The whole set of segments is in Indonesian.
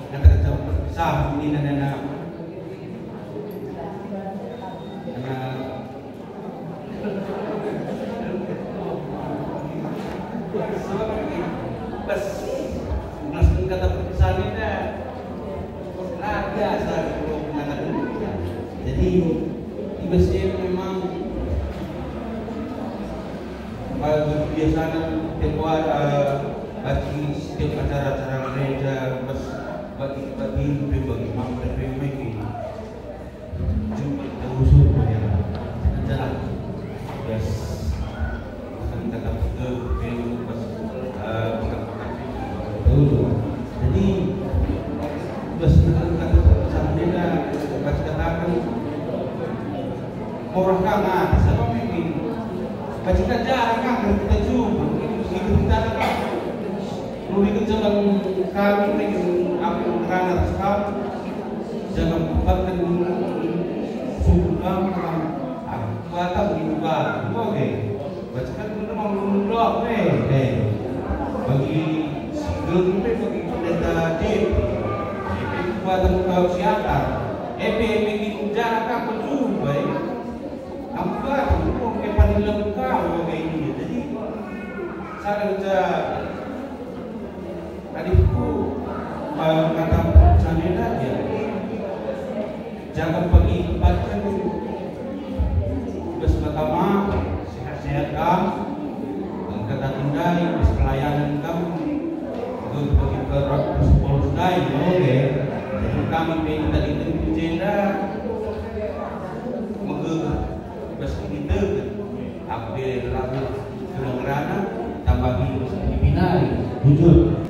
kata besar ini karena bas langsung kata perpisahan ini biasa kalau mengatakan jadi biasanya memang kebiasaan tempat bagi setiap acara-acara gereja bagi mampu ini cuma usul ya jalan yes akan kata ke pas jadi bas kata sambil bas katakan orang kangen sama mungkin baca jarang kan kita jumpa itu kita kan lu ikut jalan kami dengan aku kerana sekarang jangan buatkan suku kamu aku kata begitu kan oke bacakan dulu mau blog bagi single bagi pendeta JP buatan kau siapa EP itu jarang kan berjumpa aku kan mau ke panilang kau kayak ini jadi saya kerja adikku kata sana dia jangan pergi tempatkan bes pertama sehat-sehat kamu kata tindai bes pelayanan kamu untuk pergi ke Polres lain oke jadi kami minta itu jenda bes kita update lagu kerana tambah di binari jujur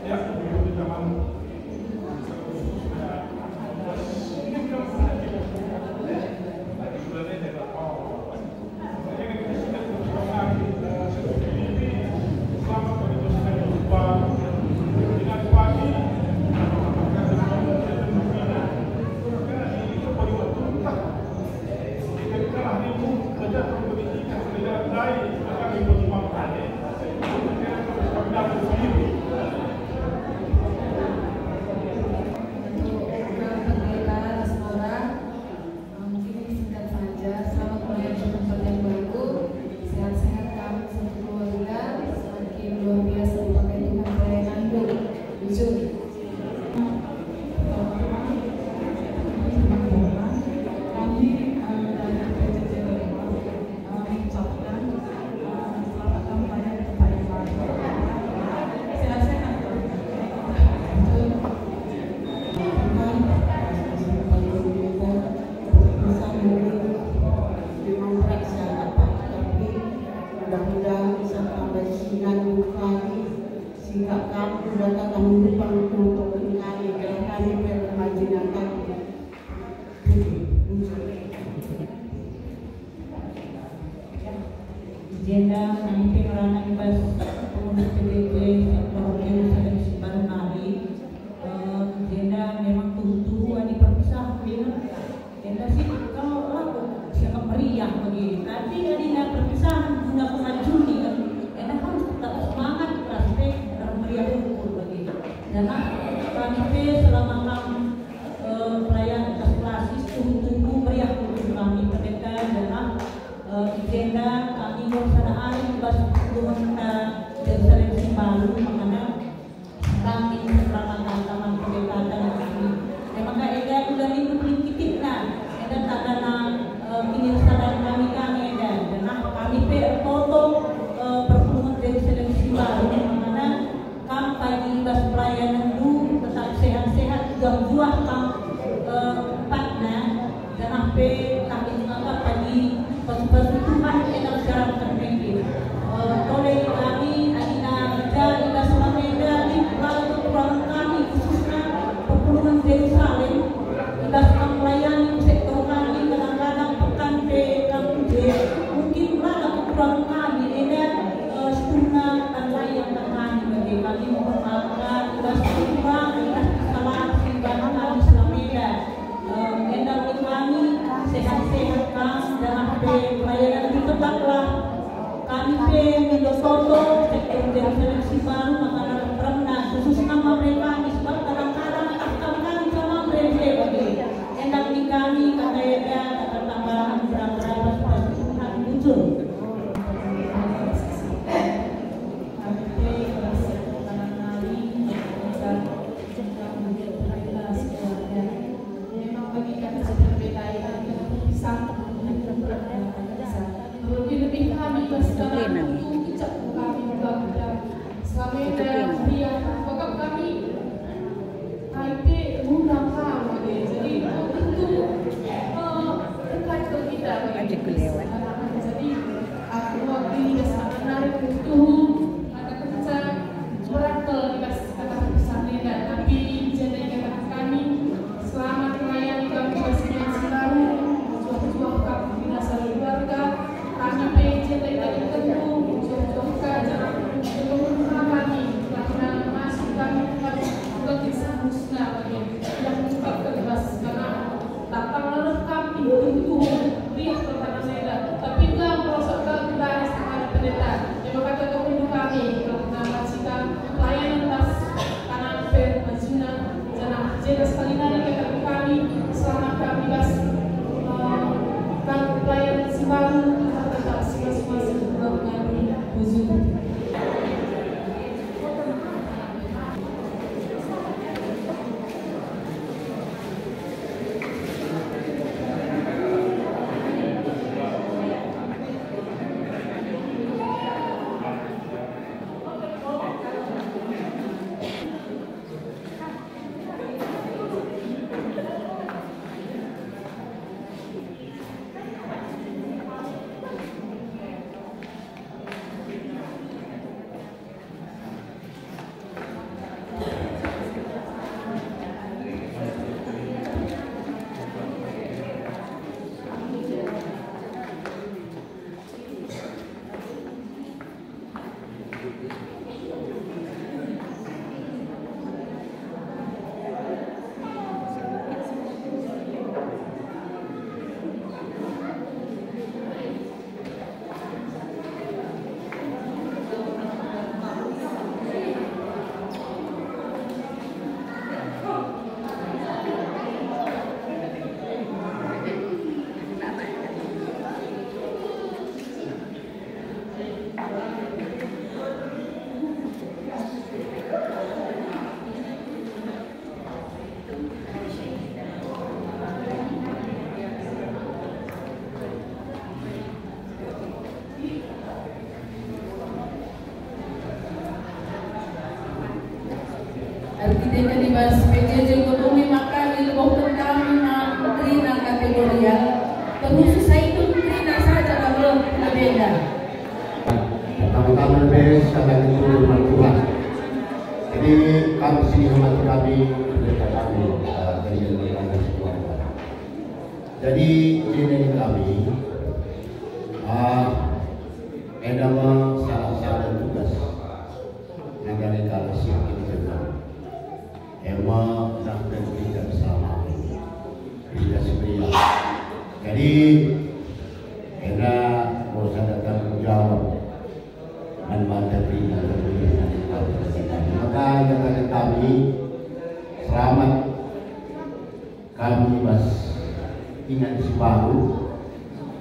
agenda kami pengarana ibas pengurus PDJ Yerusalem Baru Nari agenda memang tuh di perpisah agenda sih kalau laku siapa meriah begini tapi ada perpisahan guna pengajun nih kan agenda harus tetap semangat pasti meriah ukur begini karena kami selama kami pelayan atas klasis tunggu meriah ukur kami pendeta adalah agenda kami bersadaan ibas kita Yerusalem Baru makanya kami melakukan taman pendeta dan kami memang eda udah dikit lah eda tak ada ini sadar kami eda dan kami foto pertemuan Yerusalem Baru makanya kami pagi ibas pelayanan dulu tetap sehat-sehat juga buah kami empatnya dan sampai kami juga pagi Tuhan kita secara terpikir. Oleh kami, Adina Ida Sulameda, lalu kekurangan kami khususnya perpuluhan Yerusalem, kita sedang melayani sektor kami kadang-kadang pekan kampung mungkin ada kekurangan kami, ada setengah dan layan kami bagi kami mohon maaf, kita semua kita salah sehingga kami Sulameda, endang kami Jeda sekali lagi kepada kami selama kami bas pelayanan sembahun tetap masing-masing kami huzur. Arkitek Dimas PJJ Ekonomi Makari Lebohkan kami Trina kategorial terkhusus saya itu Trina saja kalau berbeda. Pertama-tama beres kalian itu rumah Tuhan. Jadi kami sini hormati kami pendeta kami dari lembaga keluarga. Jadi ini kami edama salah tugas negara kalau siap Ema nak berbicara bersama kita semua. Jadi kita mau datang menjawab manfaat Trina maka kata kami selamat kami mas ingat baru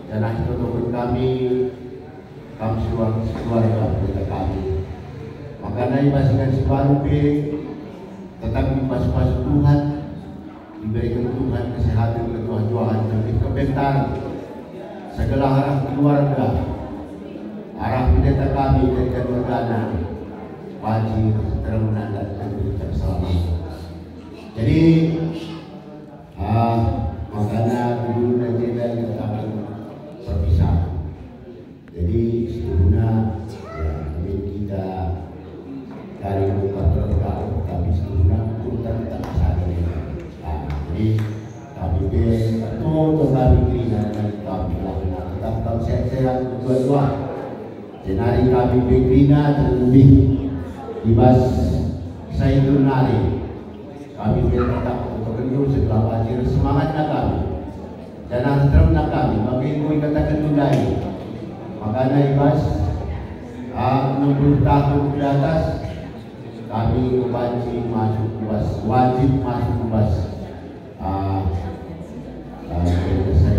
dan akhir untuk kami keluarga kita kami maka dari masing baru tetapi pas-pas Tuhan diberikan Tuhan kesehatan, ketujuan, lebih kebentar segala arah keluarga, arah pendeta kami dari keluarga, wajib termenang dan terus selamat. Jadi, makanya dulu dan jeda kita akan berpisah. Jadi sebelumnya ya kita dari muka terbaru tapi sebelumnya kita tak sadar. Jadi kami betul kami Trina dan kami lakukan tetap kau sehat-sehat dua-dua. Jenari kami Trina terlebih Dimas Saidul Nari. Kami tetap untuk kendul setelah wajib semangatnya kami dan antaranya kami bagi kami katakan tundai. Makanya Dimas 60 tahun ke atas kami wajib masuk kelas saya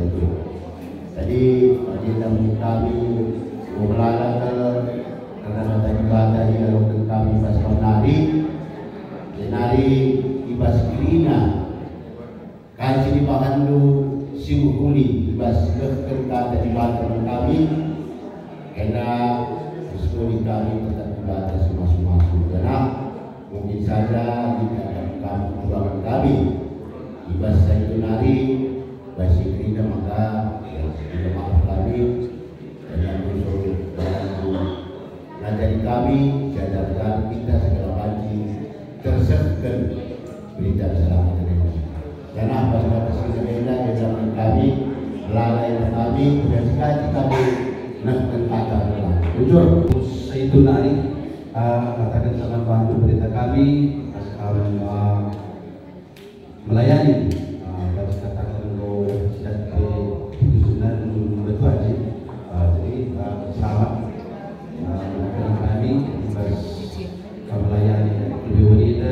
itu jadi agenda kami mengelola karena ibadah yang kami pas menari ibas kirina kaji di Pahandu Simuhuli ibas kereta dari bantuan kami karena sekolah kami tetap ibadah semasa-masa karena mungkin saja di dalam kami kami ibas saya itu nari basi kirina maka maaf kami dan yang musuh ngajari kami jadarkan kita segala pagi terserahkan berita selamat dan apa sebab kesehatan di zaman kami lalai kami dan sekali kami nak kata jujur saya itu nari katakan sangat bantu berita kami melayani harus katakan lo sudah keputusan betul aja jadi selamat kami melayani lebih wanita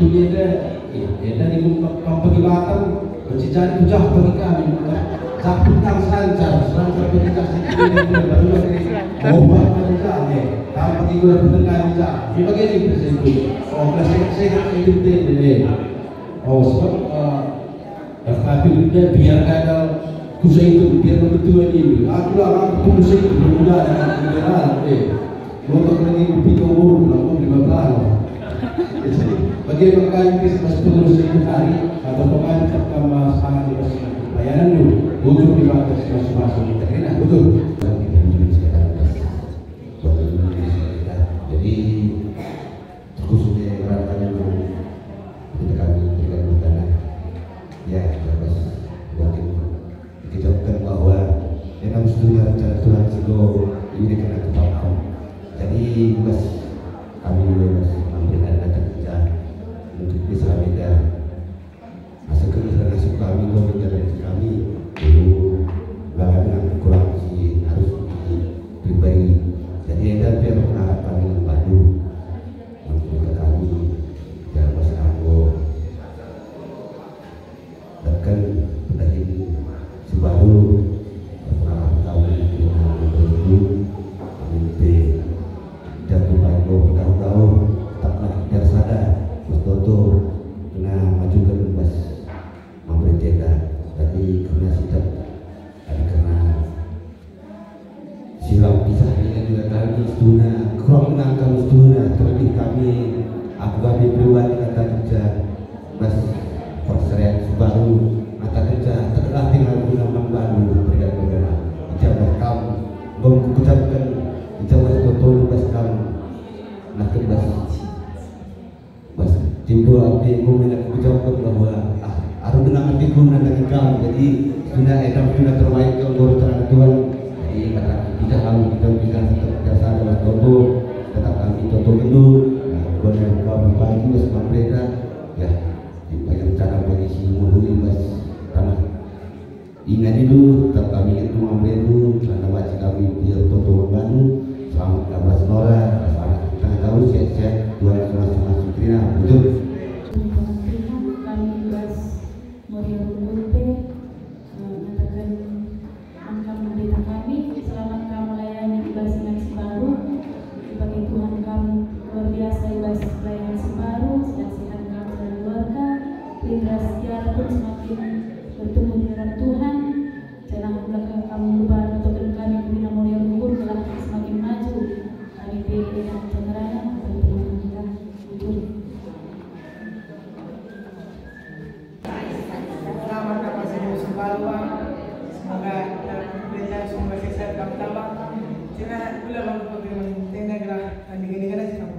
itu dia dari pergi Batam mencari tujah bagi kami. Sabtu kang selancar bagi kasih ini baru dari obat kerja nih. Kami pergi gula pendengar kerja. Ini bagaimana itu? Oh, saya hidup ini. Oh, sebab tapi biar kata kusa itu biar betul ini. Aku lah kusa itu bermuda dengan liberal. Untuk lagi pintu umur belum 15. Jadi bagaimana kali masih pengurus hari atau pemain pertama sangat dibersihkan pelayanan dulu untuk dibatas masing-masing kita kena betul. Jadi khususnya rangkaian itu kita kami berikan perdana ya terus mungkin dikejauhkan bahwa memang sedunia rencana Tuhan Sigo ini kena ketahuan. Jadi mas kami mas memberikan data kerja untuk bisa beda masa kerja nasib kami menjadi kami dulu bagaimana kurang sih harus diberi. Jadi ada biar pernah kami bantu untuk kami dan mas aku bahkan pendahil sebaru pernah kami dengan berdua mimpi dan berbaik tahu-tahu taklah biar sadar betul-betul kena majukan mas memberi tenda. Jadi karena sidang tadi karena silam pisah dengan juga kami setuna kurang menangkap setuna terlebih kami aku kami pribadi kata kerja mas perserian baru kata kerja telah tinggal guna baru berikan bergerak ijabah kamu mengucapkan ijabah betul mas kamu nak bas timbul api mengenai ucapkan bahwa harus dengan hati guna dari kamu. Jadi sudah edam sudah terbaik yang baru terang Tuhan. Jadi kata kita kami kita bisa tetap biasa dalam toto tetap kami toto dulu. Buat yang kau pagi mas mampreda ya di banyak cara bagi si muhuri mas tanah. Ingat dulu tetap kami itu mampredu karena wajib kami biar toto baru. Selamat kabar senora. Selamat tahu sehat-sehat Tuhan semua Trina betul. Kami Bas Moria Rumpunte mengatakan angka pendeta kami selamat kamu melayani Bas Ngaji Baru dipakai Tuhan kamu luar biasa Bas pelayanan Sebaru sehat-sehat kamu dan keluarga Indra sejarah pun semakin bertumbuh di dalam Tuhan jangan belakang kamu lupa untuk kami Bina Moria Rumpun telah semakin maju kami pilih dan cenderana dan Tuhan kita betul. Selamat dapat sebaru semoga gereja semoga sehat kamu tambah. Cina pula kamu pergi tenda gerak dan digini sih kamu.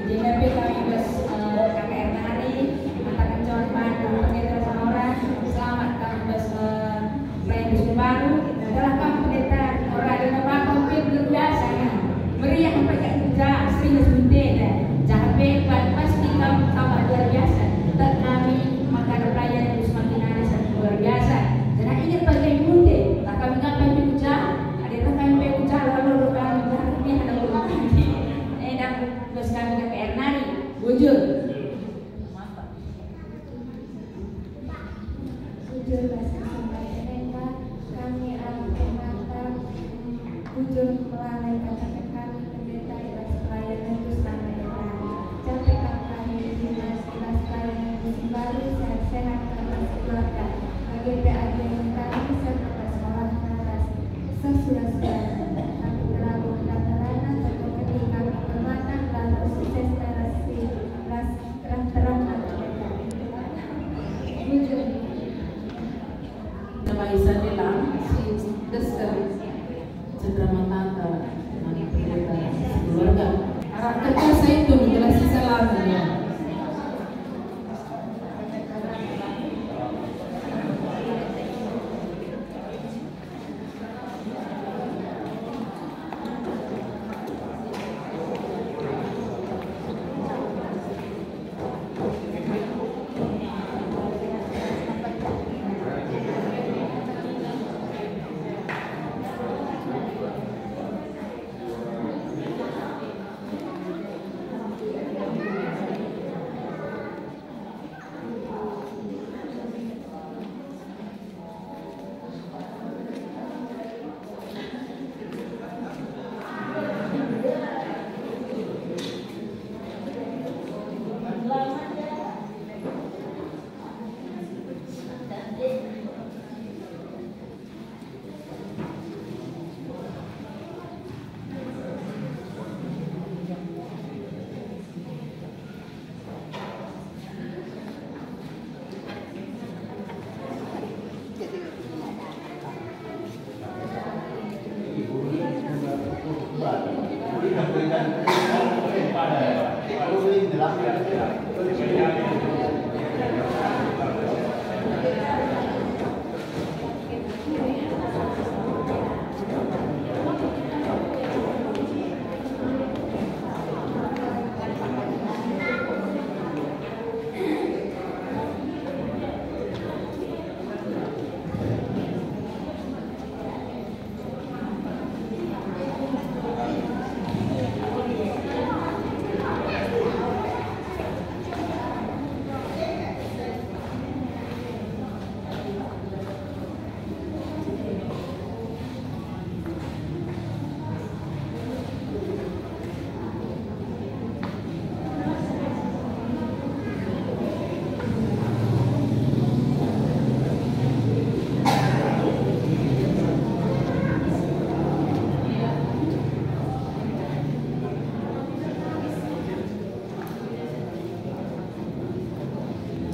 JKP kami Bas KPR hari mengatakan calon Bandung pendeta Sonora selamat kami Bas pelayan dusun baru adalah kami pendeta orang ada nama komplit luar biasa meriah membaca kerja serius pendeta jangan bebas pasti kamu tambah luar biasa dan kami maka pelayanan itu semakin ada luar biasa jangan ingat bagai munde tak kami ngapain kerja ada kami bekerja lalu kami ini ada rumah dan Bas kami KPR nari bujur Bujur bahasa Sunda kami alat mata bujur melalui kata kami pendeta Bas pelayanan itu selama ini capek kami dinas Bas pelayanan itu baru sehat-sehat kami keluarga PAG yang kami serta Bas sekolah atas sesudah kami terlalu dataran atau ketika kami bermatang lalu sukses terang pendeta bujur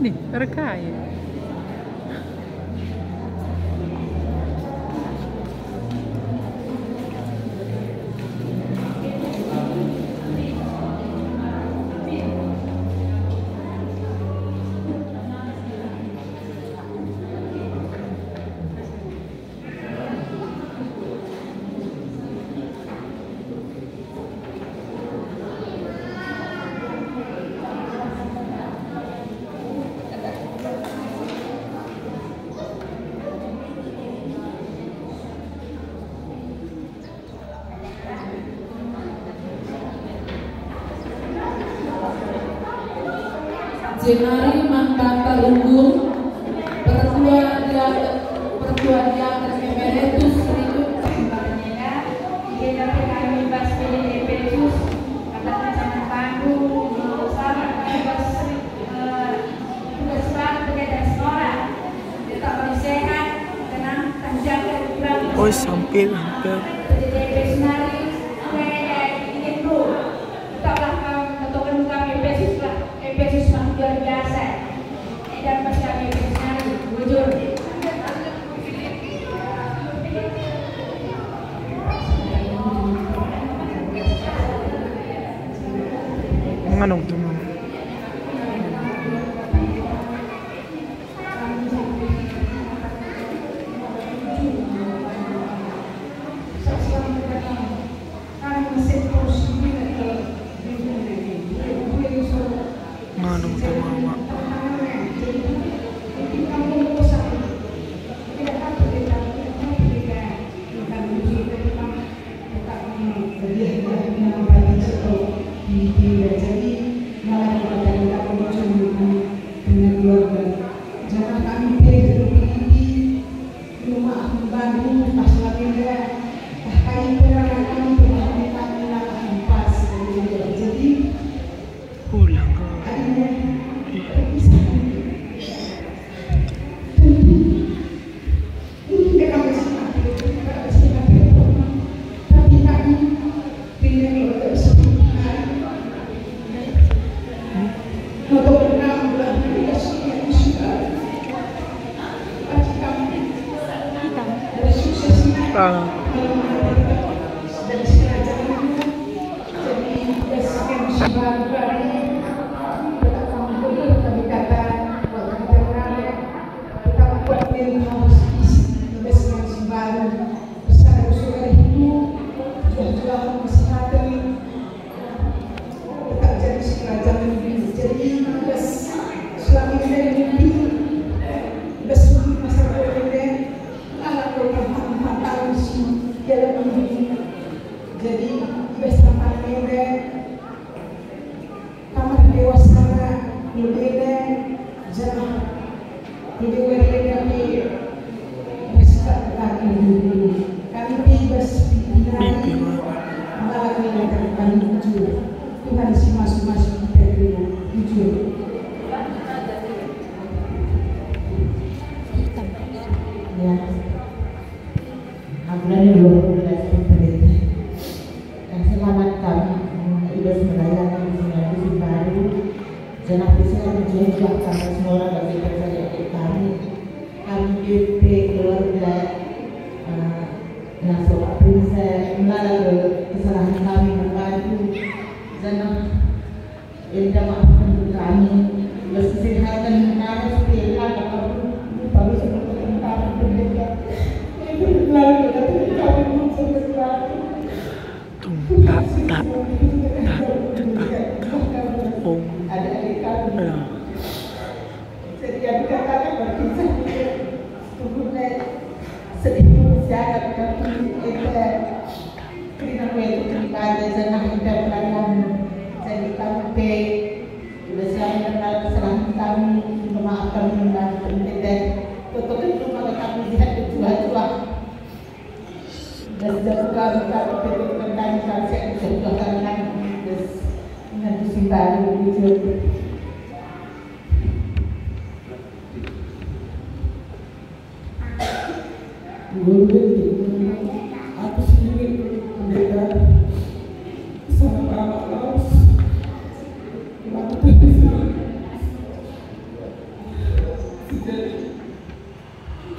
Nih, terkait. Jenari Mangkata Runggun, Pertua Diatas Emeritus Ridut Parneda, Igenda PKI Bas PDIP Sus, Angkatan Zaman Panggung, Sahabat Bas Tugas Baru Kegiatan Sekolah, tetap paling sehat, tenang, terjaga kurang. Oh, hampir. PDIP Senari, ingin bro, tetaplah ketua kami PSIS lah, PSIS luar biasa. Dan pas kami Senari, jujur. Anong tuh? Anong tuh mama?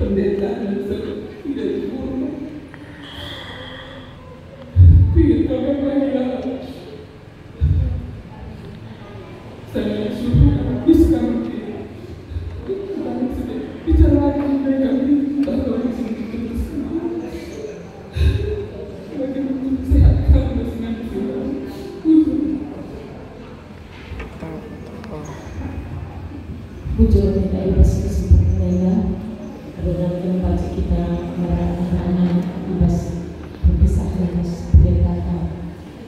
pendeta dan tidak dibunuh. Tidak bagaimana saya suruh habiskan bicara lagi dengan kami bahwa di sini teruskan bagaimana sehatkan dengan Tuhan. Bujur kita ibas kesempatan lainnya berdasarkan baca kita merasakan ibas berpisah ibas berdekatan.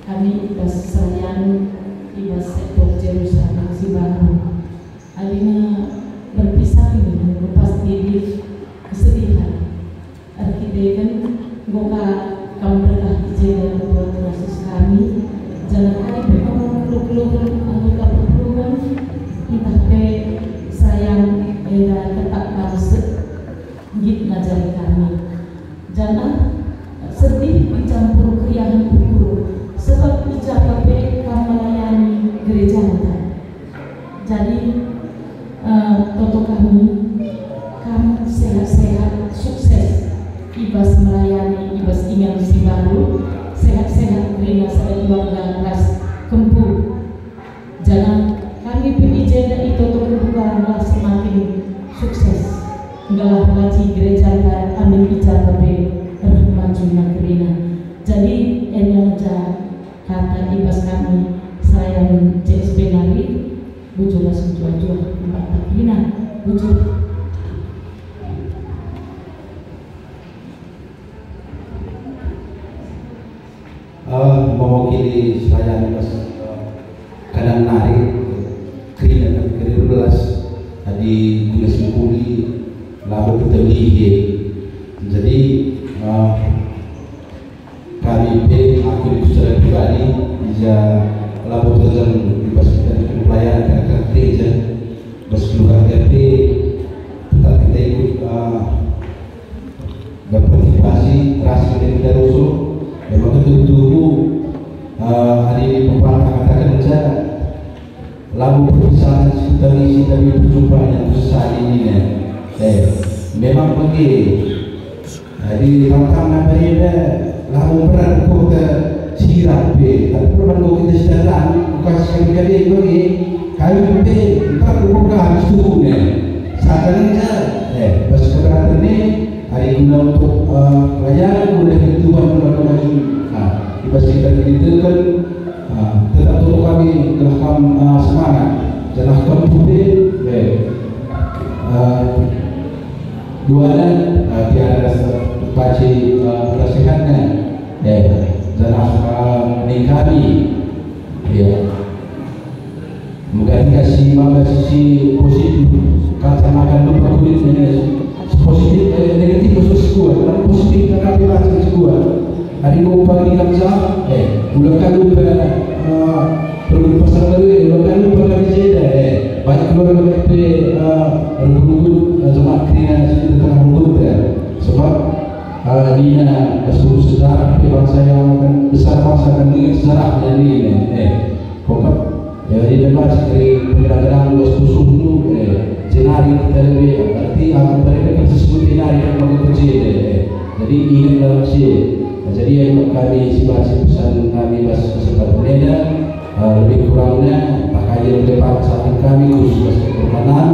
Kami ibas selayan ibas sektor Jerusalem si baru. Alina berpisah ini lepas diri kesedihan. Arkidekan boka kaum berkah ijazah buat proses kami. Jangan kali berkamu keluar anggota perkeluhan entah ke sayang era tetap harus git ngajari kami. Jangan sedih dicampur keriahan pukul sebab ijazah kami melayani gereja kita. Jadi toto kami sehat-sehat sukses ibas melayani ibas ingat si baru sehat-sehat terima saya keluarga ras kempu. Jangan kami PIJD itu kebukaanlah semakin sukses. Enggaklah lagi gereja dan amin bicara maju negerinya. Jadi ini aja kata ibas kami saya JSB Nari bujur langsung jual-jual empat takrina bujur. Mewakili saya ibas kadang nari kerina dan kerina belas di kuliah simpuli lalu kita lihat. Jadi kami aku secara pribadi bisa lalu terjadi ibas kita di pelayanan kerja saja bas keluarga tetap kita ikut berpartisipasi rasa kita rusuh. Memang betul-betul hari ini pembantu katakan saja lalu perpisahan dari perjumpaan yang besar ini memang begitu. Jadi tentang apa ini lalu berat kota sirap tapi perlu kita sedang bukan sekali-kali bagi kami tak bukan harus turun saat ini pas keberatan ini hari guna untuk pelayanan boleh Tuhan maju. Ibas kita itu kan tetap untuk kami gelahkan semangat gelahkan putih dualan tiada baca nasihatnya gelahkan kami mungkin kasih mana sisi positif kata makan lupa kulit positif negatif khusus kuat positif kata kata kuat hari ini pagi kamsa ulang lupa perlu pasal baru ulang lupa kami jeda banyak keluarga kita berhubung jemaat kerana tentang hubung sebab Nina seluruh sejarah bangsa yang akan besar bangsa akan mengingat sejarah dari ini kokap jadi lepas dari pergerakan luas musuh itu jenari kita lebih berarti aku mereka kan sebut jenari yang paling kecil jadi ingat dalam sih. Jadi yang kami sifatkan pesan kami bas kesempatan beda lebih kurangnya pakai depan saat kami khusus bas keperluan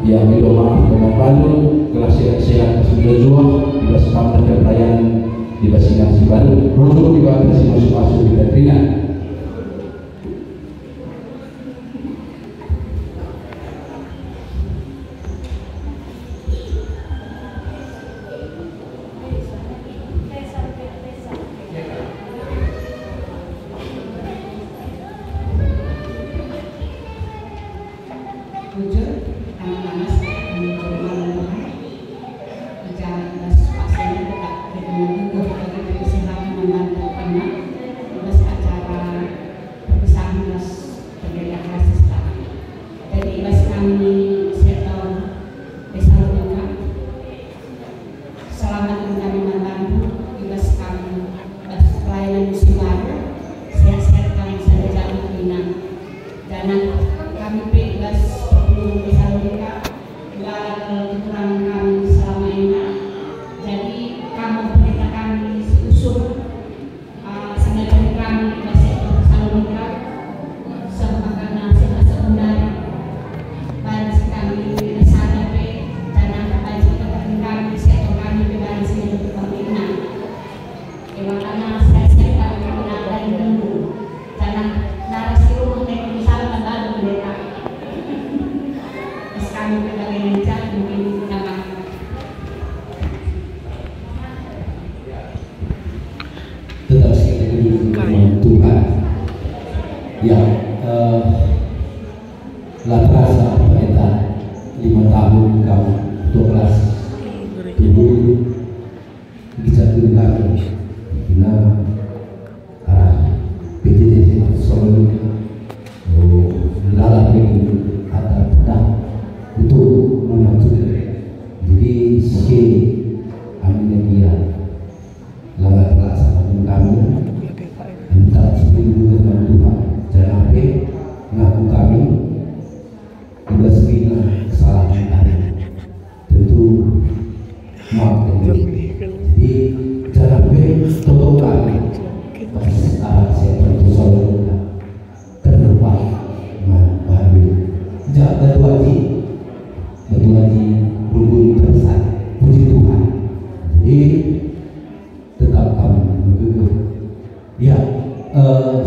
yang minta maaf dengan baru kelas sehat sudah jual di bas kamar dan pelayanan di bas ingat si baru produk di bas masuk kita terima. Acara Ya, lah terasa pendeta 5 tahun kamu untuk kelas dulu bisa dengar bila arah PTT Solo dalam ini ada pedang untuk menuju. Jadi si amin dia lalu terlaksana kami minta seminggu dengan Tuhan jangan ngaku kami juga segini kesalahan kami tentu maaf jadi jangan tolong kami pas saya tentu selalu terlupa baru jaga betul lagi rukun tersat puji Tuhan jadi tetap kami begitu ya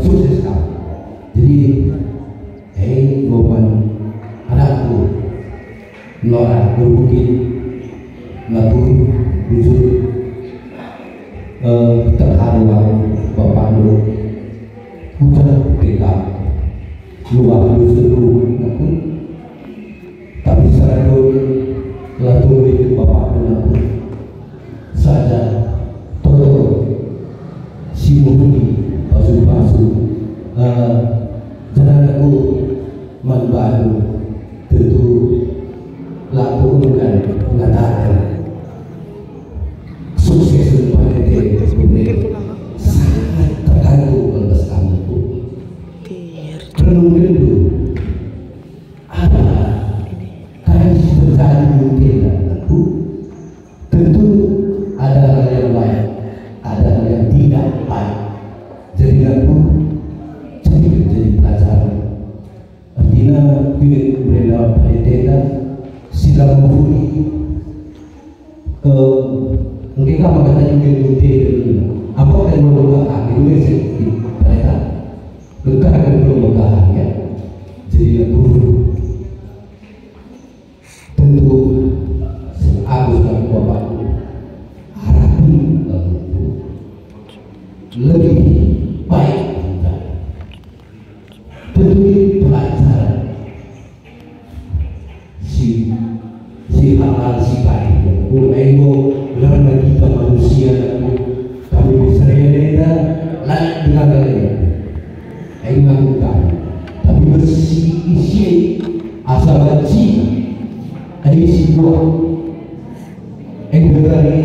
sukses kami jadi momen anakku Nora berbukit lalu jujur terharu Bapak Nur udah pegang luar seluruh aku tapi seradu lalu itu Bapak Nur saja todo si mudi pasu jangan aku membantu tentu laku dengan mengatakan sukses pada sangat tergantung pada kamu renung dulu apa kan terjadi mungkin aku tentu ada hal yang baik ada hal yang tidak baik jadi aku jadi pelajaran artinya kita berada pada tenda sila membuli mungkin kamu kata juga itu apa yang melukakan Indonesia di mereka luka akan melukakan ya jadi aku tentu aku dan Bapak harapan lebih baik tentu pelajaran si hal-hal si baik ego karena kita manusia kami bisa reda lain dengan kalian ngakukan tapi isi asal gaji isi buah dari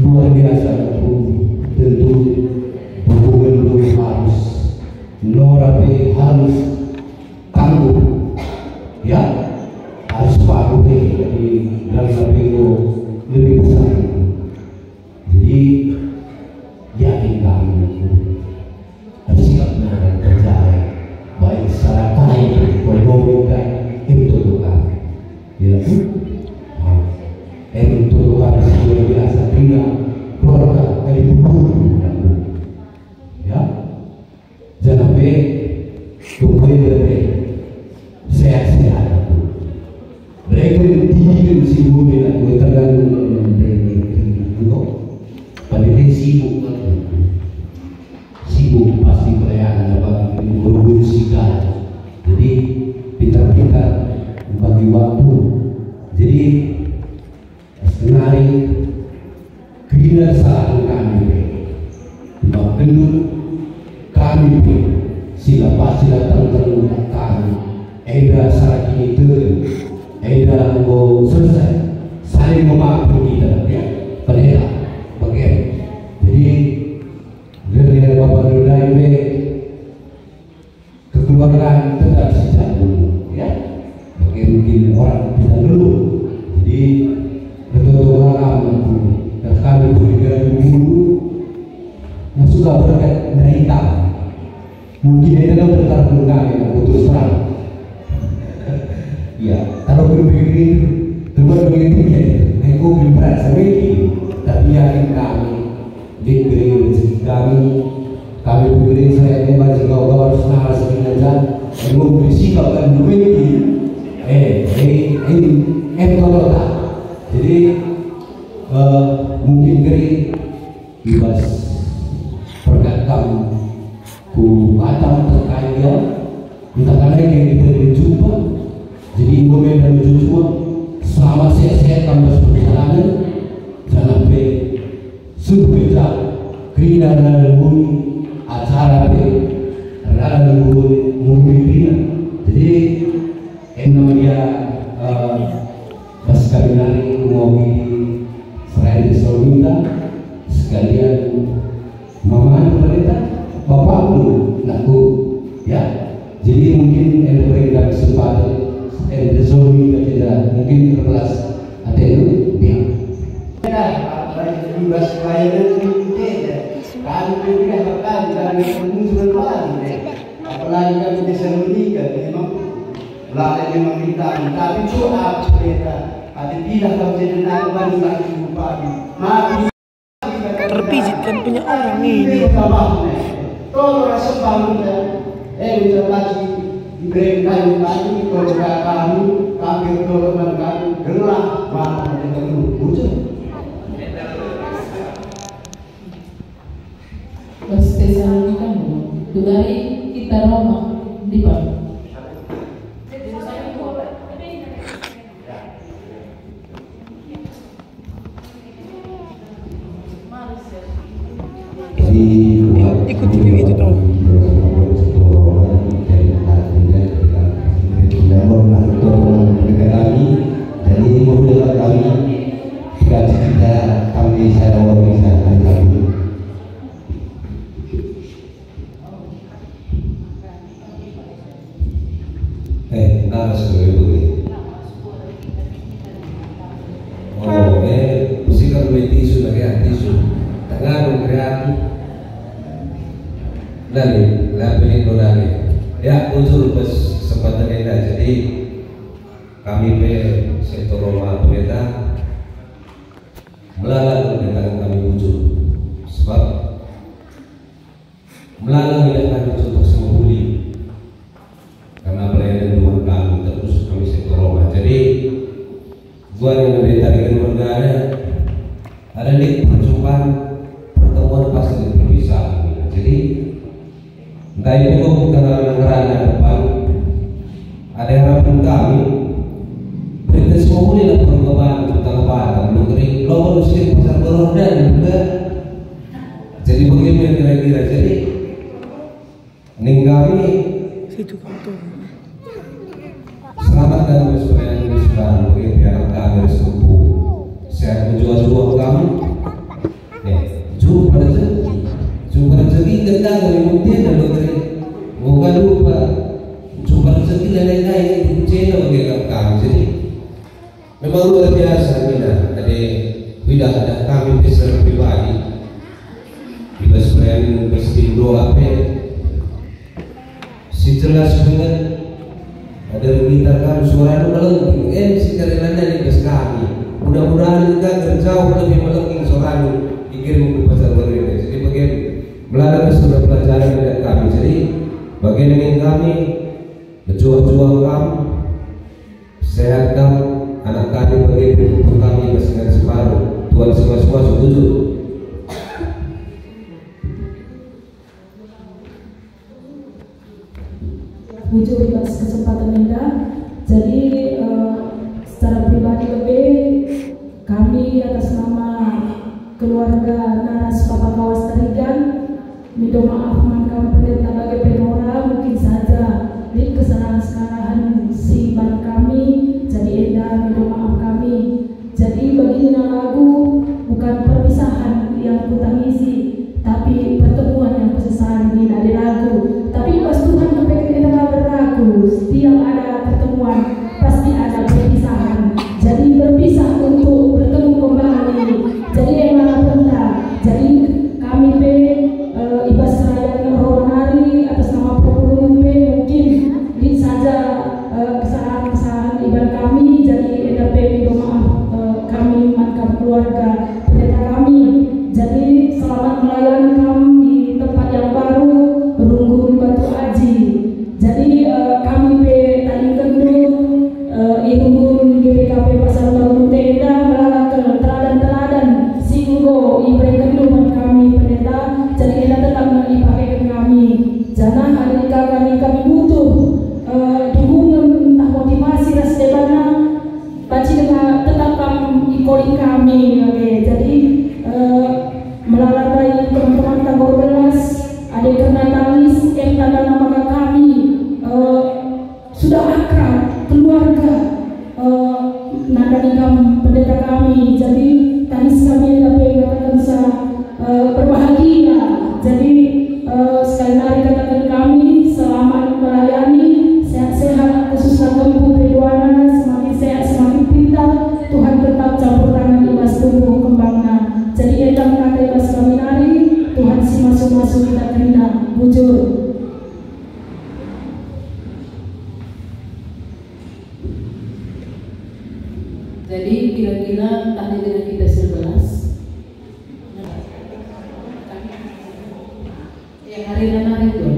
luar biasa tentu hubungan harus norabe harus tangguh ya harus paruh di dalam lebih besar jadi yakin kami harus siap dengan percaya baik secara kain ekonomi itu tukar ya itu tukar luar biasa bina keluarga dari buku ya jangan tunggu dari sehat-sehat mereka tinggi si bumi aku tergantung padahal sibuk pasti perayaan apa berburu sikap jadi pintar-pintar bagi waktu jadi setengah hari kena salah kami gendut kami sila pasti datang kami eda saat ini eda mau selesai saling memaafkan kita ya pendeta bagian jadi dari Bapak Nurdaibe kekeluargaan tetap sejak dulu ya bagian mungkin orang kita dulu jadi betul-betul alam dan kami berikan dulu yang suka berkat dari kami mungkin itu kan bertarung kami yang putus terang ya kalau berpikir terbuat begitu ya aku berasa begini tapi yakin kami diberi kami beri saya memang jika kau harus nalar sebenarnya aku beri sikap dan begini kalau tak jadi mungkin beri bebas berkat kamu ku atau sebenarnya ngopi selain Solita sekalian mama pendeta bapak dulu laku ya. Jadi mungkin yang berikan kesempatan Solita tidak mungkin terkelas ada itu ya. Bebas pelayanan itu kami tidak makan kami mengusul lagi apalagi kami bisa menikah memang melalui memang bintang tapi doa pendeta ada tidak kami jadi nanggung lagi bupati mati terpijit kan punya orang ini. Tolong rasa bangunnya bisa lagi diberikan kami keluarga kami tolong kami gelap mata kita dulu wujud. Tesalonika dari kita Roma di Pak. Ikut video itu dong. Dari mobil kami cita-cita kami saya bisa kami. Harus begini. Oh, mesti kalau tisu lagi tisu. Tangan kreatif. Lagi lagi. Ya, unsur kesempatan kita. Jadi kami sektor Roma pendeta melalui pendeta kami wujud. Sebab melalui pendeta kami untuk semua pulih. Karena pelayanan Tuhan kami terus kami sektor Roma. Jadi buat yang pendeta di keluarga ada di perjumpaan pertemuan pasti perpisahan. Jadi entah itu bukan kerana depan ada harapan kami berita semua ini lah perubahan tentang apa negeri lo mesti pasar beroda juga. Jadi begini kira-kira jadi kami situ kantor. Selamat dan bersemangat di sekarang mungkin biar kami sepupu sehat menjual kami jumpa rezeki kita dari mungkin dan negeri bukan lupa jumpa rezeki lain-lain channel bagi kami. Jadi memang luar biasa Mina. Jadi tidak ada kami secara pribadi kita selain bersindo apa si jelas banget ada mengitarkan suara itu melengking si karenanya di bes kami mudah-mudahan kita terjauh lebih melengking suara itu dikirim ke pasar baru ini. Jadi bagian melalui sudah pelajaran dari kami. Jadi bagian dengan kami berjuang kami sehatkan anak kami bagian untuk kami masing-masing separuh Tuhan semua setuju. Wujud atas kesempatan indah. Jadi secara pribadi lebih kami atas nama keluarga Naras Papa Kawas Tarigan minta maaf kami pendeta bagi penora mungkin saja di kesalahan si ban kami jadi indah minta maaf kami. Jadi begini lagu bukan perpisahan yang kutangisi tapi pertemuan yang kusesali ini dari lagu. Tapi pas Tuhan sampai kita berlaku setiap ada pertemuan pasti ada perpisahan. Jadi berpisah untuk bertemu kembali. Jadi emang benda. Jadi kami ibas seraya Ronari atas nama Propulung mungkin di saja kesalahan ibadah kami. Jadi ada minta maaf kami mantan keluarga pendeta kami. Jadi selamat melayani kami di tempat yang baru Runggun Batu Aji. Jadi kami tadi kendung Irunggun GPKP Pasar Baru Tenda melalakan teladan-teladan singgo ibreng kendung kami pendeta. Jadi kita tetap dipakai ke kami. Jangan hari kami butuh dukungan entah motivasi rasdebana baca dengan tetap kami ikoli kami. Oke. Jadi melalui teman-teman tanggal 12 ada karena nangis tanda nama kami sudah akrab keluarga nada nikam pendeta kami. Jadi tangis kami dapat katakan berbahagia. Jadi sekali lagi katakan kami selamat melayani, sehat-sehat, khususnya kami Putri Duana semakin sehat, semakin pintar. Tuhan tetap campur tangan ibas tumbuh kembangnya. Jadi edang kata ibas kami nari, Tuhan si masuk-masuk kita terima bujur. Jadi kira-kira tadi dengan kita 11 yang hari dan hari itu.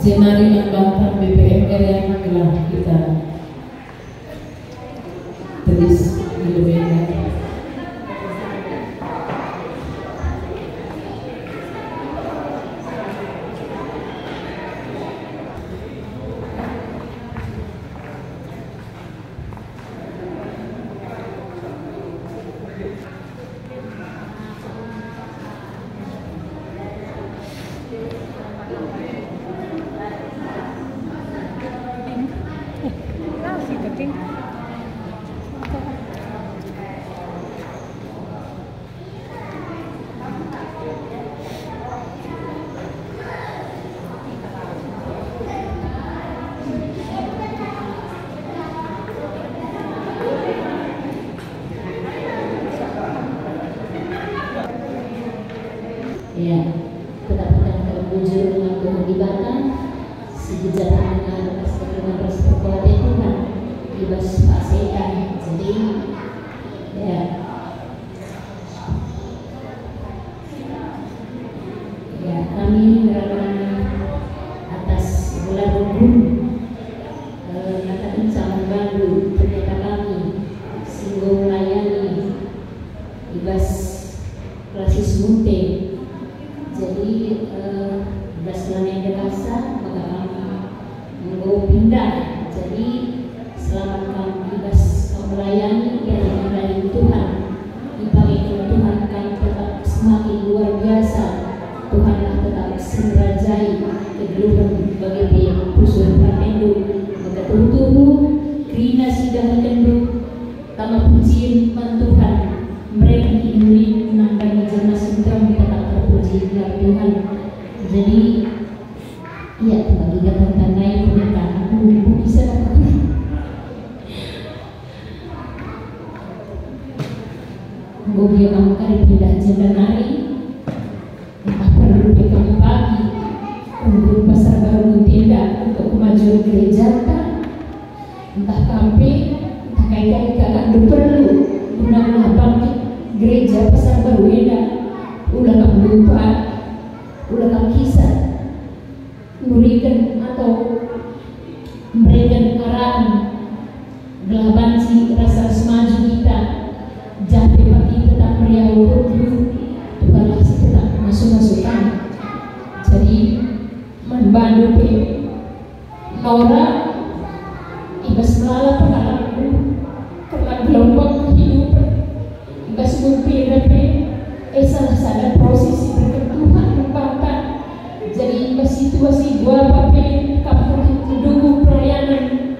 Jenari Nambatan BPM yang telah kita tulis di Lubena. Ya, tetap terwujud dengan keterlibatan sejahtera dengan persekutuan Tuhan bebas Pak Setan. Jadi ya kami merayakan atas bulan Rukun katakan zaman baru pendeta kami singgung melayani bebas Rasis Munte. Jadi berdasarkan yang dekasa maka kami menggawa pindah. Jadi selama kami bebas melayani dan melayani Tuhan, dipakai Tuhan kami tetap semakin luar biasa. Tuhanlah tetap senrajai kegeluhan bagi pihak pusul Pratendo maka tubuh krina sudah kenduk tama pujian Tuhan mereka diinurin menambangi jemaah sentram tetap terpuji Tuhan. Jadi ya bagi kata-kata naik dia kamu kali pindah jenda nari, entah perlu dia kamu pagi untuk pasar baru tenda untuk kemajuan gereja, entah kampe, entah kaitan kakak perlu guna bangkit gereja pasar baru tenda, ulah kamu lupa, ulah kamu kisah, memberikan atau memberikan arahan gelaban si rasa semaju kita. Jangan pagi tetap meriah dulu, bukanlah tetap masuk-masukan. Jadi membantu Nora ibas melala pengalamanku karena gelombang kehidupan ibas mimpi salah sadar proses berkentuhan membangkang. Jadi ibas situasi gua pape kampung dulu pelayanan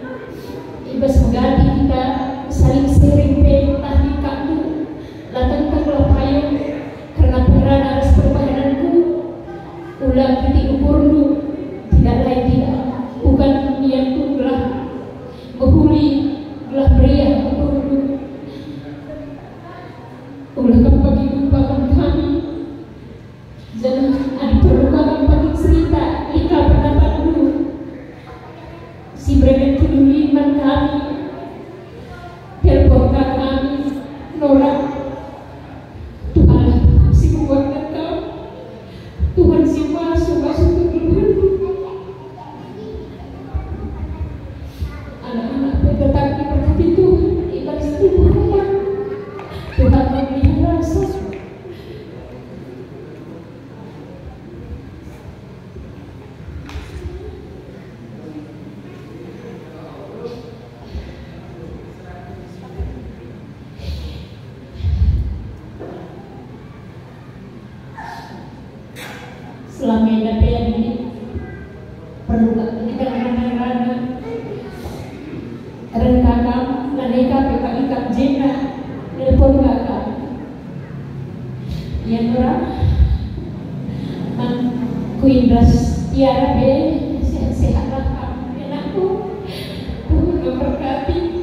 ibas mengganti kita saling sering tahdi kamu latang taklah payung karena pengeran aras perbahananku ulang titik ukurmu tidak lain tidak bukan niatku gelah menghuli gelah meriah ukurmu ulah kamu bagi lupakan kami jangan ada perlukan bagi cerita ika pendapatmu si bremen tuliman kami telepon kami Nora. Tuhan si kuatkan kau, Tuhan si masuk keluarmu. Anak-anak tetap diberkati Tuhan, ibadah Tuhan, Tuhan memelihara rasa. Selama yang ini perlu kita rana renkakam naneka pekak jena telepon kakak yang orang kuindras tiara be sehat-sehat lah enakku Tuhan memberkati.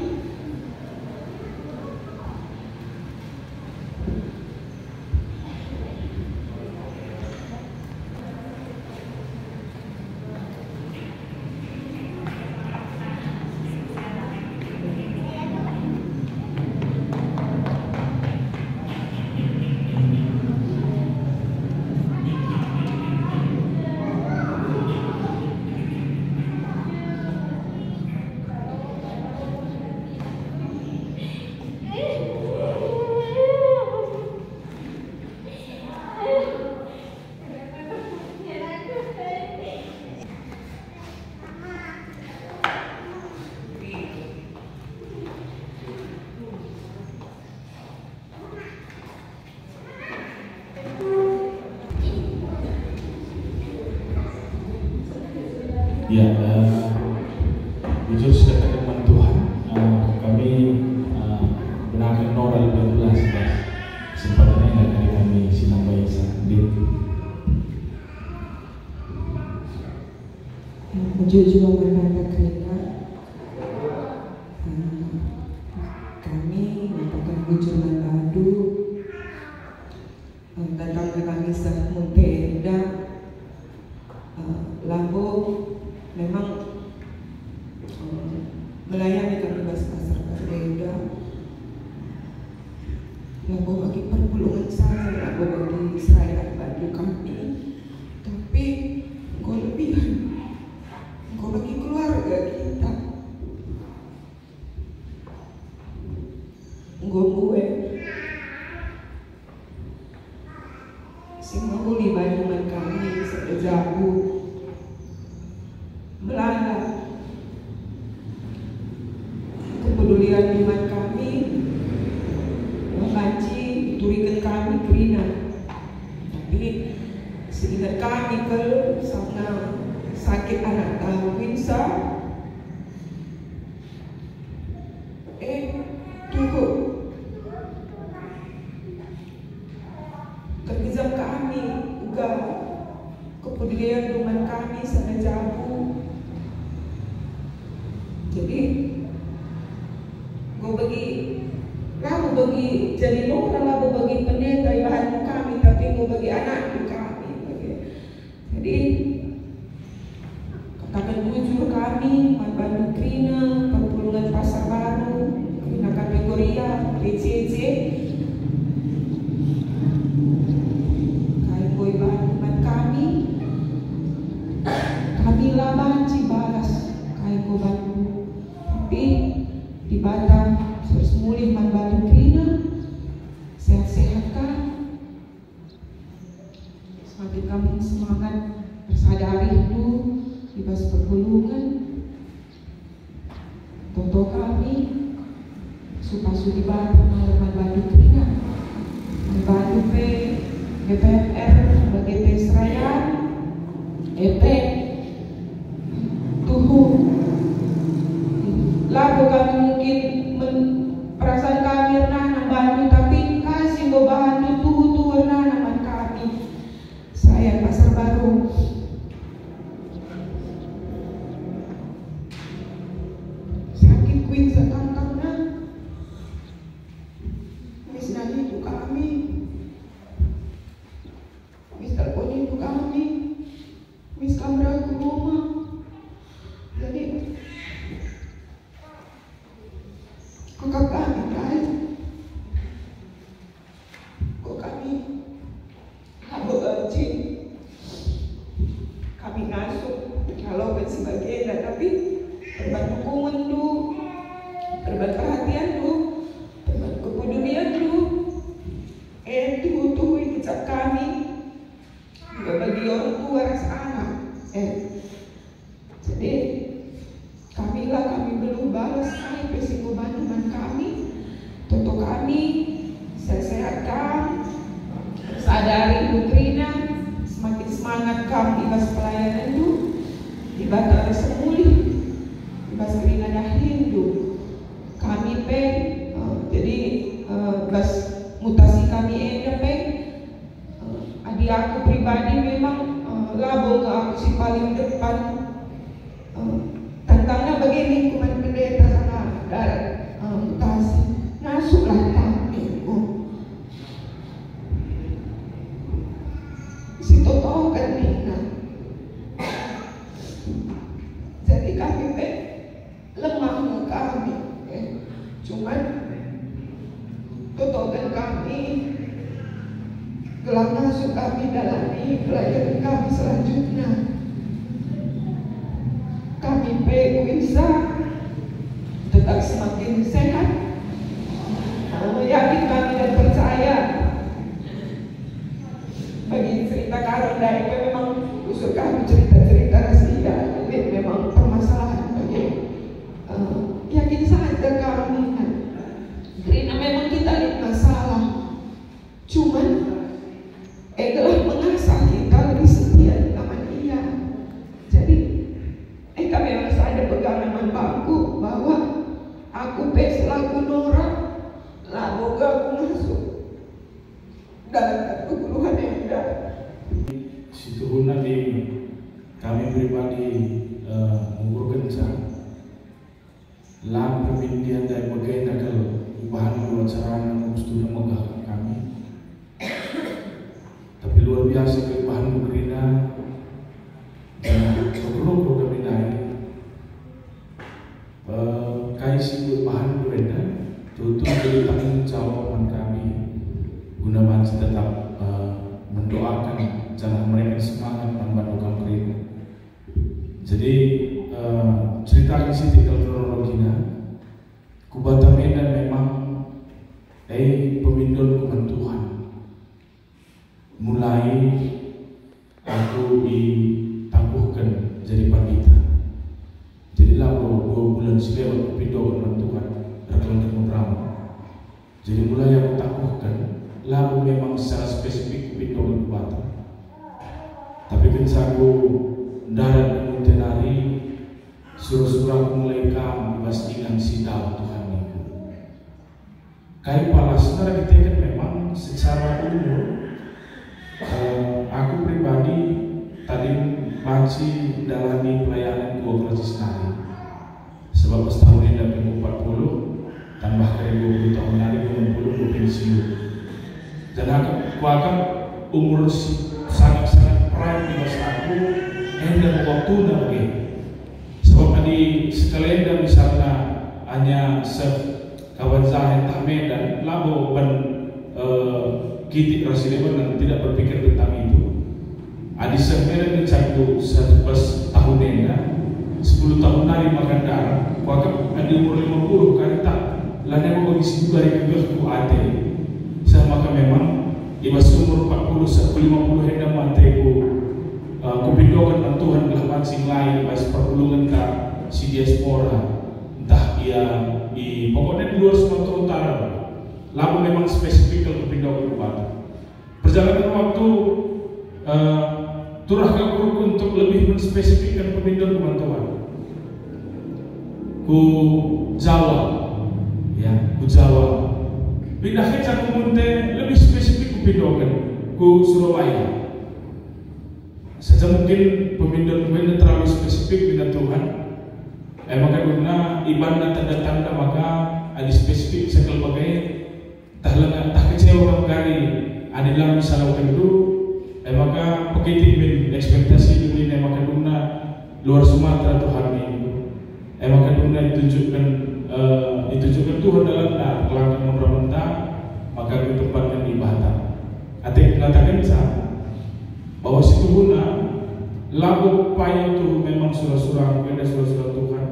Ya, jujur sudah ketemu Tuhan. Kami benarkan Nora 15 sempatannya dari kami Sinambai Sandit. Jujur berkata kereta, kami merupakan bujuran padu datang ke kami sahmun tenda Lambo memang melayani kami pasar berbeda. Lambo bagi perpulungan saya, Lambo bagi Israel bantu kami, tapi engkau lebihan, engkau bagi keluarga kita, engkau gue sing menghuli bantuan kami sejabu Belanda. Kepedulian iman kami mengaji turikan kami kerina, tapi sehingga kami ke sana sakit anak tahu pinsa cukup terkejam kami juga kepedulian iman kami sana jauh. Jadi gue bagi lalu bagi jadi moral labo bagi pendeta bahan kami, tapi go bagi anak kami. Jadi katakan bujur kami Manbandu Krina Perpulungan Pasar Baru Krina kategoria PCC kai boy bahan kami laban Cibalas kai ko Bandu, tapi di Batam terus mulih Manbandu Krina sehat-sehat kan, semakin kami semangat bersadari itu Ibas Perpulungan Toto kami Supasu di Batam Manbandu Krina Manbandu BPMR BGT Seraya EP Tuhu lagu kami mungkin perasaan kami renana Bandu, tapi kasih bahan tuhu renana kami saya Pasar Baru sakit kuing sekangkangnya mis nani itu kami mis telepon itu kami mis kamera ke rumah. Jadi kok kami kan kok kami habo gaji kami ngasuh kalau kan sebagainya, tapi terbat dukungan lu, terbat perhatian lu, terbat kepedulian lu, tuh ikut kami juga bagi orang tua rasa anak. Jadi kami belum balas kami pesiko bantuan kami, toto kami sehat-sehatkan, sadari Bu Krina, semakin semangat kami ibas pelayanan itu, ibadah semulih, ibas Krina dah Hindu, kami jadi bas mutasi kami adik aku pribadi memang labo ke aku si paling depan. Tantangnya begini lingkungan pendeta sama darat mutasi masuklah kami si Toto kan Nina, jadi kami lemah kami cuman Toto kan kami gelang masuk kami dalami pelajaran kami selanjutnya. Kami bisa tetap semakin sehat, yakin kami dan percaya bagi cerita Karun dari memang usul kami cerita-cerita rahasia, ini memang permasalahan bagi yakin saja kami karena memang kita lihat masalah, cuman telah mengasah kita lebih setia sama dia. Jadi kami harus ada pegangan manfaatku bahwa aku selaku Nora laboga aku masuk dalam keguluhan yang ada. Situ nanti kami pribadi mengukurkan lam pemilihan dari bagian nakal bahan buat sarana mustuna megah kami. Tapi luar biasa kelebihan Bu Krina dan program ini kaisi bahan berbeda tutup jadi tanggung jawab kami gunakan tetap mendoakan jangan mereka semangat membantu kami. Jadi cerita isi kronologinya Kubata Medan memang pemindol kuman Tuhan. Mulai aku ditangguhkan jadi pandita. Jadi lalu 2 bulan selewat pindah dengan Tuhan rekan beberapa. Jadi mulai aku tangguhkan lalu memang secara spesifik pindah ke Batam. Tapi ketika aku darat dan tenari suruh-suruh aku mulai kam pastikan sidang Tuhan itu. Kai palas secara kita kan memang secara umum aku pribadi tadi masih dalami pelayanan 12 hari sebab setahun ini dapat 40 tambah dari 20 tahun lagi 60 Dan aku akan umur sangat-sangat prime di masa aku dan waktu nanti. Sebab tadi sekalian dan misalnya hanya kawan Zahid Tahmid dan labo ban kitik rasileban dan tidak berpikir tentang itu. Adi sebenarnya cakap 11 tahun ini, 10 tahun dari makan darah. Waktu ada umur 50 kali tak, lainnya mau bagi juga dari kedua ate. Sama maka memang di masa umur 40 50 hendak manteku kupindokan bantuan kelapan sing lain pas perpulungan tak si diaspora entah ia di pokoknya di luar Sumatera Utara lalu memang spesifik kalau kupindokan kepada perjalanan waktu turah kaburku untuk lebih menspesifikkan pemindahan kebantuan ku Jawa ya ku Jawa pindahnya cak munte lebih spesifik kupindokan ku Surabaya. Saja mungkin pemindahan terlalu spesifik dengan Tuhan. Maka guna ibadah tanda-tanda maka ada spesifik sekali bagai tak kecewa kali ada dalam misalnya waktu maka begitu ekspektasi dunia maka guna luar Sumatera Tuhan ini. Maka guna ditunjukkan Tuhan dalam kelangkaan memerintah maka ditempatkan di ibadah. Artinya mengatakan sama bahwa situ guna lagu payah itu memang surah-surah beda surah-surah Tuhan,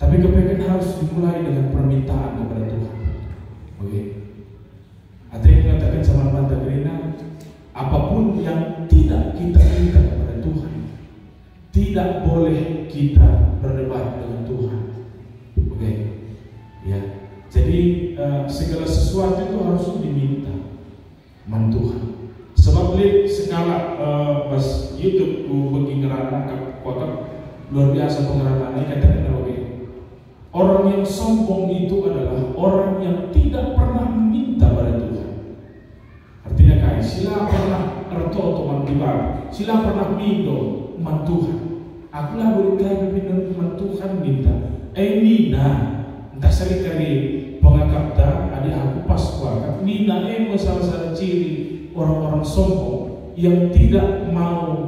tapi kepengen harus dimulai dengan permintaan kepada Tuhan. Oke, artinya mengatakan sama Banta Gerina, apapun yang tidak kita minta kepada Tuhan, tidak boleh kita berdebat dengan Tuhan. Oke, ya. Jadi segala sesuatu itu harus diminta man Tuhan. Sebab lihat skala pas YouTube ku bagi ngerana kuat luar biasa pengerana ini katakan begini. Orang yang sombong itu adalah orang yang tidak pernah meminta pada Tuhan. Artinya kayak sila pernah erto teman tiba, sila pernah mido man Tuhan. Aku lah boleh kaya minum man Tuhan minta. Nina entah sekali pengakap dah adik aku pas kuat. Nina salah satu ciri orang-orang sombong yang tidak mau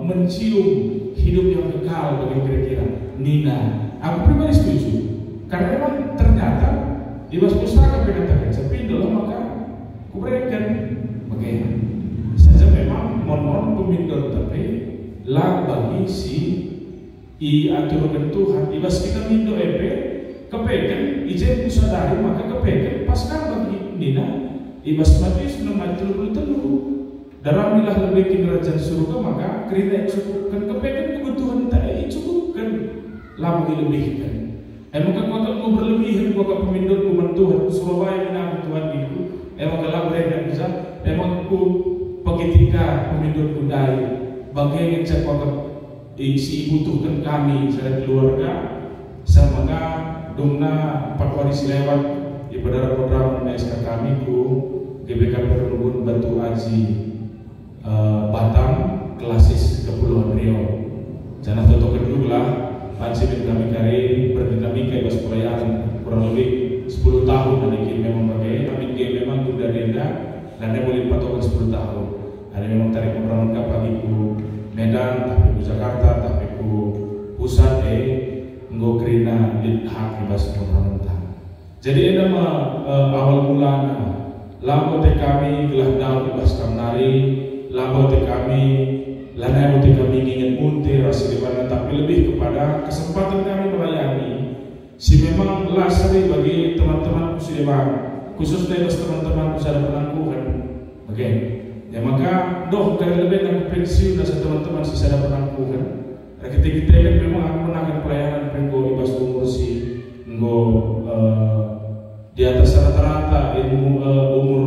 mencium hidup yang kekal bagi kira-kira Nina. Aku pribadi setuju karena memang ternyata di bahasa pustaka mengatakan sepindah maka kuberikan bagaimana saja memang mohon pemindah tapi lah bagi si aturkan Tuhan di bahasa kita mindo kepengen ijen kusadari maka kepengen paskan bagi Nina Ibas Matius 6:33 daramilah lebih kerajaan surga maka kerina cukupkan kepengen kebutuhan tak cukupkan lamu dilebihkan. Maka kau berlebihan kau pemindut kuman Tuhan Surabaya menang Tuhan itu. Maka lamu yang bisa. Ku paketika pemindut kudai bagai ngecek kau isi butuhkan kami secara keluarga. Semoga dongna 4 waris lewat di program SK kami ku GBK Perhubungan Batu Aji Batam Klasis Kepulauan Riau. Jangan totokan dulu lah Panci bin kami kari berdinamika bas pelayanan kurang lebih 10 tahun dan ini memang bagai kami dia memang sudah denda dan dia boleh patokan 10 tahun. Ada memang tarik pemberangan pagi ku Medan tapi ku Jakarta tapi ku pusat nggo kerina di hak bas pemberangan. Jadi ada awal mulanya labo te kami gelah daun bas kamnari labo te kami lanai te kami ingin munte rasi dimana tapi lebih kepada kesempatan kami melayani si memang lasari bagi teman-teman kusidewan khususnya bas teman-teman kusada penangkuhan oke ya maka doh kali lebih nak pensiun dan teman-teman kusada penangkuhan ketika kan memang aku menangkan pelayanan penggo ibas umur si nggo di atas rata-rata ilmu umur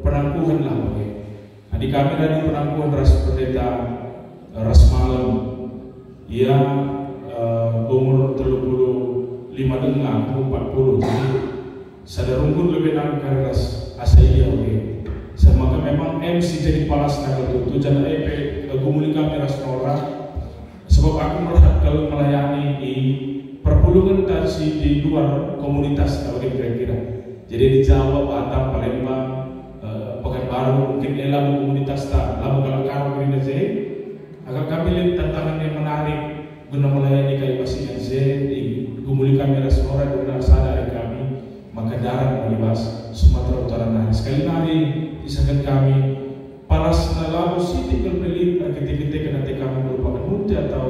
penangkuhan lah oke. Di kami dari penangkuhan ras pendeta ras malam yang umur 35 dengan 40 jadi sadarungkun lebih nang karas asai oke. Semaka memang MC jadi palas naga tu jangan gumuli kami ras nora sebab aku melihat kalau melayani di perpulungan tadi di luar komunitas kalau kira-kira Jadi di Jawa, Batam, Palembang, Pekanbaru, mungkin lamu komunitas tak, lamu kalau kami saja, agar kami lihat tantangan yang menarik guna melayani kayu pasien saja, gumuli kami restoran guna sadar kami, maka darat bebas Sumatera Utara nah. Sekali lagi disahkan kami paras lalu siti berbelit ketika nanti kami merupakan munte atau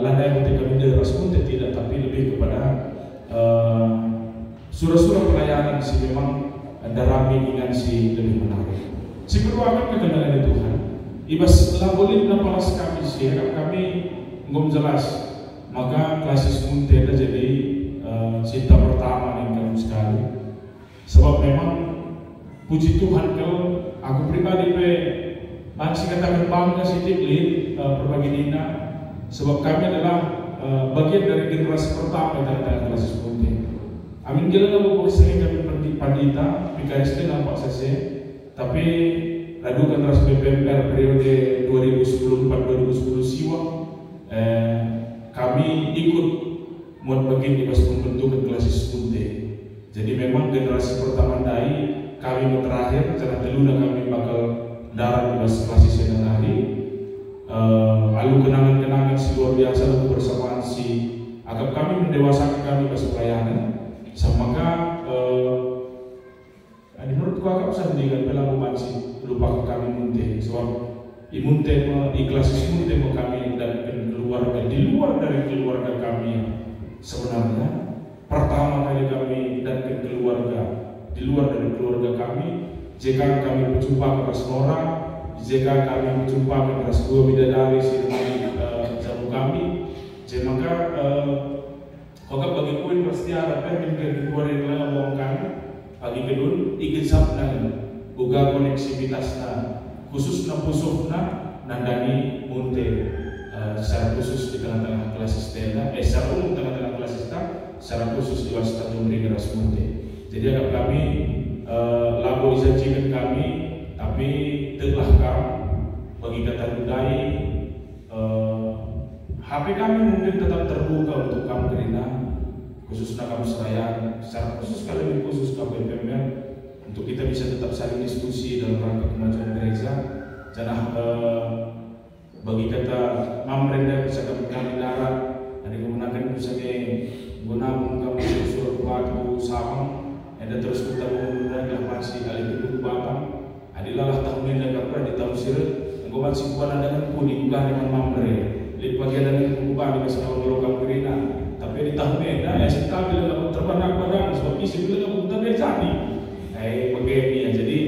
landai munte kami deras munte tidak, tapi lebih kepada surah-surah pelayanan si memang darami dengan si lebih menarik. Si berdoakan kekenangan Tuhan. Ibas labolin na paras kami si kami ngom jelas. Maka klasis munte jadi cinta pertama yang kami sekali. Sebab memang puji Tuhan kalau aku pribadi masih katakan bangga sedikit berbagi Nina. Sebab kami adalah bagian dari generasi pertama dalam klasis munte. Amin gila nggak sering kami pandita, pikaris itu nampak saja. Tapi lalu kan ras BPMR periode 2010-2010 siwa, kami ikut muat bagian di pas pembentukan klasis munte. Jadi memang generasi pertama dari kami mau terakhir, jangan teluna kami bakal darah di pas klasis yang hari. Lalu kenangan-kenangan si luar biasa lalu bersamaan si agar kami mendewasakan kami pas pelayanan. Maka menurutku agak usah meninggal pelaku masih lupa kami munte. Sebab imunte ikhlas munte kami dan keluarga di luar dari keluarga kami sebenarnya pertama kali kami dan keluarga di luar dari keluarga kami. Jika kami berjumpa ke Rasnora, jika kami berjumpa ke Rasdua Bidadari sini jamu kami, maka Oke bagi kuin pasti ada yang kedua yang lain ngomongkan bagi kedun ikut sabna buka koneksivitasna khusus na pusukna nandani munte secara khusus di tengah-tengah kelas istana secara umum tengah-tengah kelas istana secara khusus di wasita jumri keras munte. Jadi agak kami labo disajikan kami tapi telah kami bagi kata budaya HP kami mungkin tetap terbuka untuk kamu gerina, khususnya kamu Seraya, secara khusus lebih khusus kamu BPMR, untuk kita bisa tetap saling diskusi dalam rangka kemajuan gereja. Jangan bagi kata mamrenda bisa kami darat, ada menggunakan misalnya gunakan kami surat batu samang, ada terus kita menggunakan masih kali kedua batang, adilah tahun ini agak pernah ditafsir, engkau masih bukan ada kan pun juga dengan mamre. Di bagian dari kubah di masalah lokal gerina, tapi di tahun ini, kita bila kamu terbanak badan, sebab isi bila kamu tak jadi, begini ya. Jadi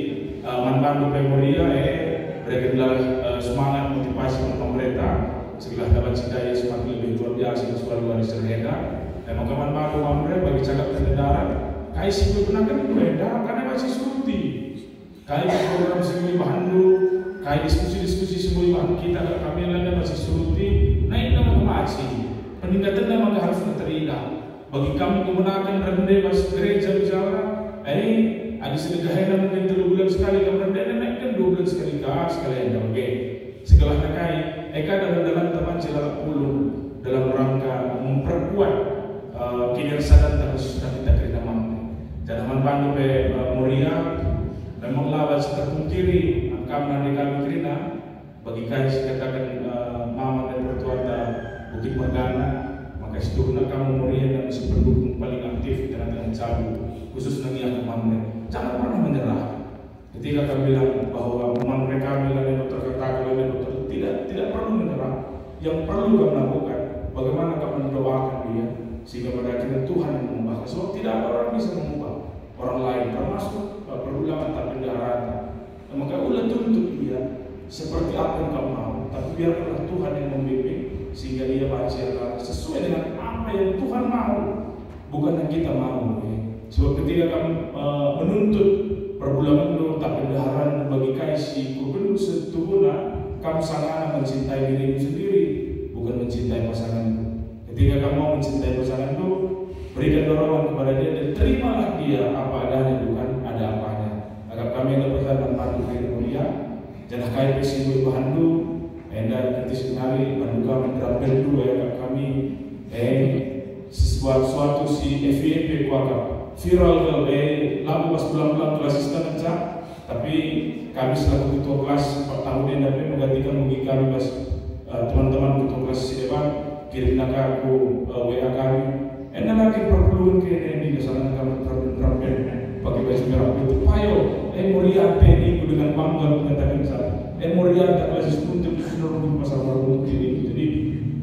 manfaat memoria, mereka adalah semangat motivasi pemerintah, segala dapat cita semakin lebih luar biasa sesuai luar serheda. Dan maka manfaat pemerintah bagi cakap kendaraan, kaya sih gunakan kendaraan karena masih suruti, kaya program semui bahandu. Kayak diskusi-diskusi semua bahan kita kami landa masih suruti naik nama masih peningkatan nama harus terlihat bagi kami menggunakan rendah pas gereja bicara ada sedekah mungkin 3 bulan sekali kamu rendah naikkan 2 bulan sekali sekali yang oke segala nakai dalam teman celaka puluh dalam rangka memperkuat kinerja dan terus kita kerja mampu jangan bantu mulia memang lawan terpungkiri kami kami kerina bagi kami katakan mama dan pertuanda Bukit Mergana maka situ kamu mulia dan si pendukung paling aktif dengan cabu khusus nanti yang mamre jangan pernah menyerah ketika kami bilang bahwa mamre kami dan dokter kakak dan dokter tidak perlu menyerah yang perlu kami lakukan bagaimana kami mendoakan dia sehingga pada akhirnya Tuhan yang mengubah sebab tidak ada orang bisa mengubah orang lain termasuk pergulangan tapi daratan. Maka ulah tuntut dia seperti apa yang kau mau, tapi biarlah Tuhan yang membimbing sehingga dia baca sesuai dengan apa yang Tuhan mau, bukan yang kita mau. Sebab ketika kamu menuntut perbulangan itu tak bendaharaan bagi kaisi gubernur setubuna, kamu sangat mencintai dirimu sendiri, bukan mencintai pasanganmu. Ketika kamu mau mencintai pasanganmu, berikan dorongan kepada dia dan terimalah dia apa adanya, bukan ada apanya. Agar kami dapat dan pandu kaya mulia, jangan kaya pesimu bahandu, dan nanti sekali pandu kami terampil dulu ya kami suatu si FVP kuaka viral lalu pas pulang-pulang kelas sistem tapi kami selaku ketua kelas 4 tahun NDP menggantikan bagi kami pas teman-teman ketua kelas depan kirim aku WA kami lagi perlu ke ini kesalahan kami terampil pakai baju merah itu payo moriate ini dengan bangga mengatakan saya moriate kelas sistem untuk seluruh pasar baru jadi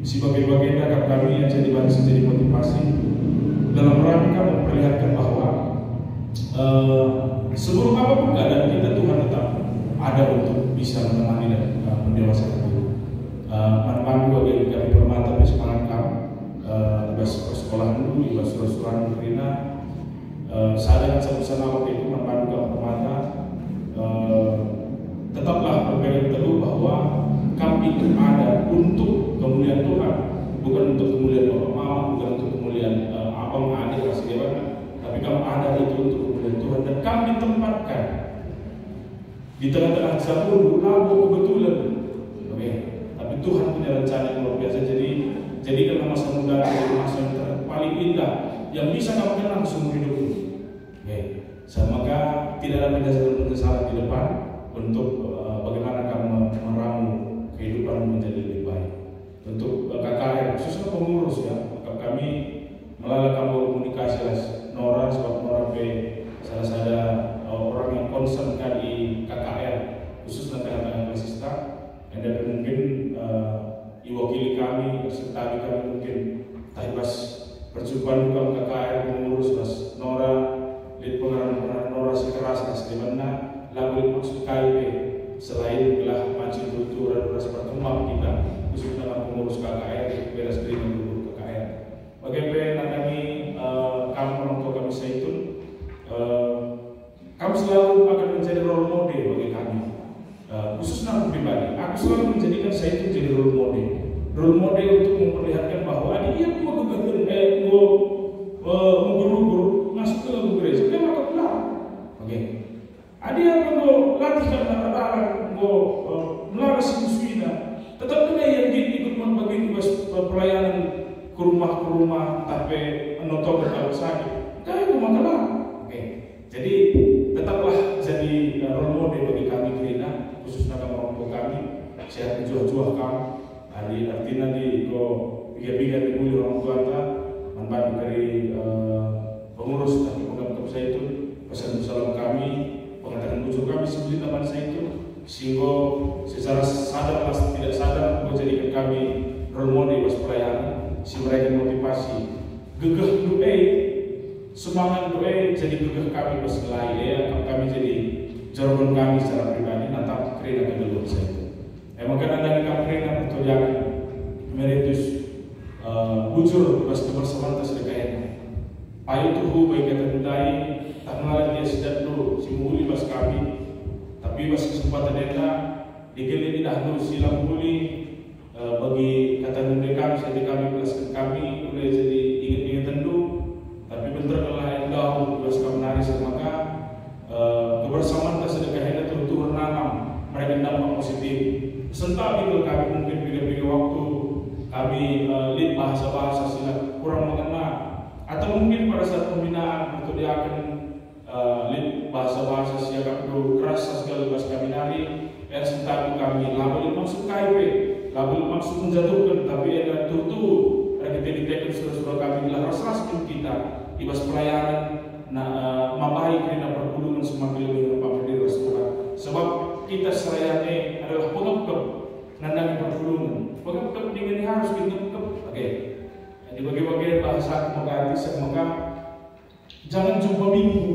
si bagian-bagian kakak kami yang jadi bahan jadi motivasi dalam rangka memperlihatkan bahwa sebelum apapun keadaan kita Tuhan tetap ada untuk bisa menemani dan mendewasakan diri. Manfaat bagi kami permata semangat kami di sekolah dulu di surat-surat Rina saya dengan sebesar waktu itu manfaat kami permata tetaplah berpegang teguh bahwa kami itu ada untuk kemuliaan Tuhan, bukan untuk kemuliaan bapak mama, bukan untuk kemuliaan abang adik kasih dewan, tapi kami ada itu untuk kemuliaan Tuhan dan kami ditempatkan di tengah-tengah zaman lalu kebetulan, oke. Tapi Tuhan punya rencana yang luar biasa. Jadi karena masa muda itu masa yang paling indah yang bisa kamu kenang seumur hidup ini. Oke. Maka tidak ada penyesalan di depan untuk bagaimana kamu meramu kehidupan menjadi lebih baik. Untuk KKR khususnya pengurus ya, kami melalui kamu komunikasi Nora sebab Nora salah orang yang concern di KKR khususnya tengah-tengah klasista dan mungkin diwakili kami serta kami mungkin pas percobaan kamu KKR pengurus Nora di pengarang Nora sekeras di mana lalu maksud KIP selain telah macam kultur dan pertemuan kita khususnya dalam pengurus KKR beres dengan guru KKR. Bagaimana kami kamu orang tua kami Zaitun kamu selalu akan menjadi role model bagi kami khususnya aku pribadi. Aku selalu menjadikan Zaitun jadi role model untuk memperlihatkan bahwa dia mau guru masuk ke dalam gereja dia maka pulang. Oke. Dia mau latihkan anak-anak mau melaras musuhnya. Tetap dengan yang ikut membagi pelayanan ke rumah tapi menonton kalau sakit. Kami rumah kalah. Oke. Jadi tetaplah jadi role model bagi kami Gerina khususnya kami orang tua kami sehat juah-juah kami artinya di biga-biga dibuli orang tua kita manfaat dari pengurus tapi penggabung saya itu pesan-pesan kami pengatakan bujur kami sebelum teman saya itu sehingga secara sadar atau tidak sadar menjadikan kami role model pas pelayanan si mereka motivasi gegah doa semangat doa jadi gegah kami pas lain kami jadi jargon kami secara pribadi nanti kerana kedua saya itu maka ada kami kerana bertujuan meritus bujur pas kebersamaan tersedekahnya ayo tuh baik kata budaya tak melalui dia sedang dulu si muli pas kami tapi pas kesempatan dia dikali dahulu silang muli bagi kata bunda kami jadi kami belaskan kami boleh jadi ingat-ingat dulu tapi bentar kalau yang dahulu pas kami naris maka kebersamaan tersedekahnya itu bernanam mereka dampak positif serta bila kami mungkin bila-bila waktu kami lihat bahasa-bahasa silat kurang mengenal atau mungkin pada saat pembinaan untuk dia akan lihat bahasa-bahasa siaga perlu keras segala bahasa kami nari serta kami lalu maksud KIP lalu maksud menjatuhkan tapi ada tutu ada kita surah-surah kami adalah rasa kita ibas pelayanan membaik dengan pergulungan semakin lebih berdiri Rasulullah sebab kita serayane adalah pengepkep nandang pergulungan pengepkep dengan harus pengepkep oke di bagian bahasa mengganti semoga jangan jumpa minggu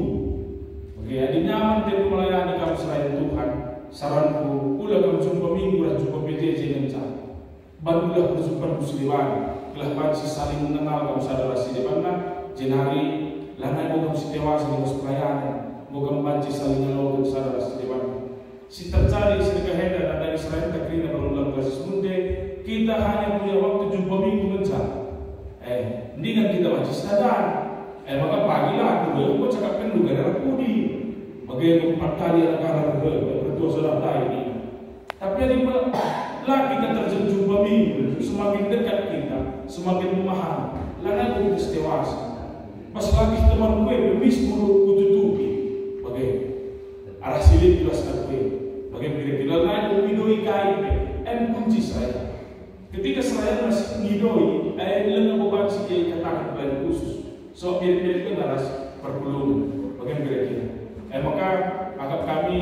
oke di nyaman dan melayani kamu selain Tuhan saranku ulah kamu jumpa minggu dan jumpa PJJ dan cah bantulah berjumpa musliman telah bansi saling mengenal kamu saudara si depanna jenari lanai bukan si dewasa di mas pelayanan bukan banci saling ngelokan saudara si depanna si tercari sedekah hendar dan dari Israel takrina berulang kasus munde kita hanya punya waktu jumpa minggu mencah ini kan kita wajib sadar maka pagilah aku cakapkan juga darah pudi bagaimana 4 kali anak-anak berdua saudara ini tapi yang lah kita terjun jumpa minggu semakin dekat kita semakin memahami lanai kita dewasa pas lagi teman gue demis mulut kututupi bagai arah silip jelas gue bagai bila lain ngidoi kain kunci saya ketika saya masih ngidoi lengan beban si dia katakan lain khusus so mirip-mirip itu harus perpuluhan bagai kira-kira maka agak kami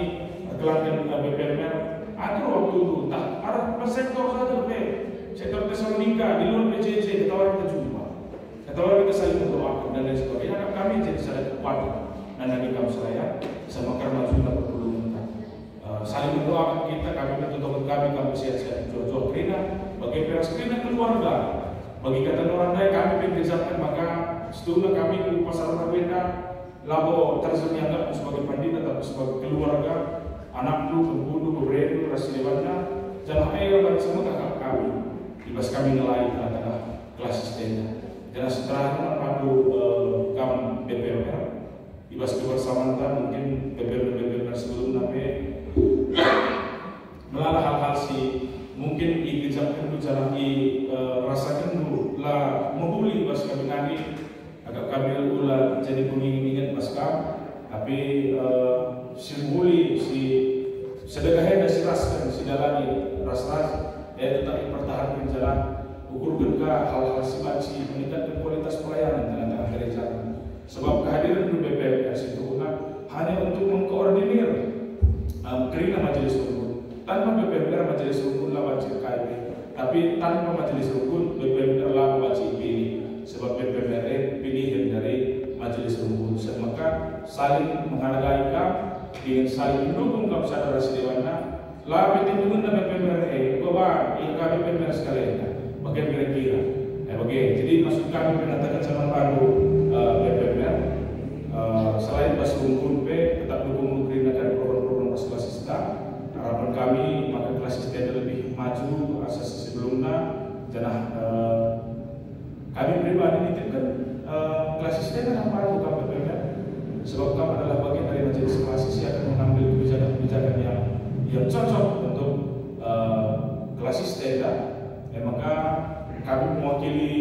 kelantan BPMR atur waktu itu tak arah sektor saja sektor Tesalonika di luar PCC ketawaran kita jumpa ketawaran kita saling berdoa dan lain sebagainya akan kami jadi saling kekuatan dan lagi kami saya sama karena sudah perpuluhan saling berdoakan kita kami menuntut kami sehat-sehat jauh-jauh kerina bagi peras kerina keluarga bagi kata orang lain kami pengejakan maka setelah kami di pasar Rawenda labo tersenyangkan sebagai pandita tapi sebagai keluarga anak lu, pembunuh, beredu, rasi dewannya jangan ayo bagi semua kakak kami dibas kami nelayan adalah kelas sistemnya karena setelah memadu kam BPMR dibas kebersamaan mungkin BPMR sebelum nape melalui hal-hal si mungkin dikejamkan dulu jalan rasakan dulu lah membuli bas kami nanti agak kami ulah jadi pengingin-ingin pasca tapi si membuli si sedekahnya si raskan si dalani ras-ras tetap dipertahankan jalan ukur berkah hal-hal si baci meningkatkan kualitas pelayanan dalam tengah gereja sebab kehadiran di BPMR itu hanya untuk mengkoordinir kerina majelis rukun tanpa BPMR majelis rukun lah wajib KIP tapi tanpa majelis rukun BPMR lah wajib pilih sebab BPMR pilihan dari majelis rukun maka saling menghargai dengan saling mendukung kaum saudara sedewana lah pertimbangan dan BPMR bahwa ia kami BPMR sekalian bagian kira-kira jadi maksud kami mengatakan sama baru BPMR selain pas rukun tetap dukung kerina dari program-program klasista harapan kami maka klasista lebih maju asas sebelumnya jangan kami pribadi nitipkan klasista dan apa itu kami BPMR sebab kami adalah bagian dari majelis klasisi akan mengambil kebijakan-kebijakan yang cocok untuk klasista maka kami mewakili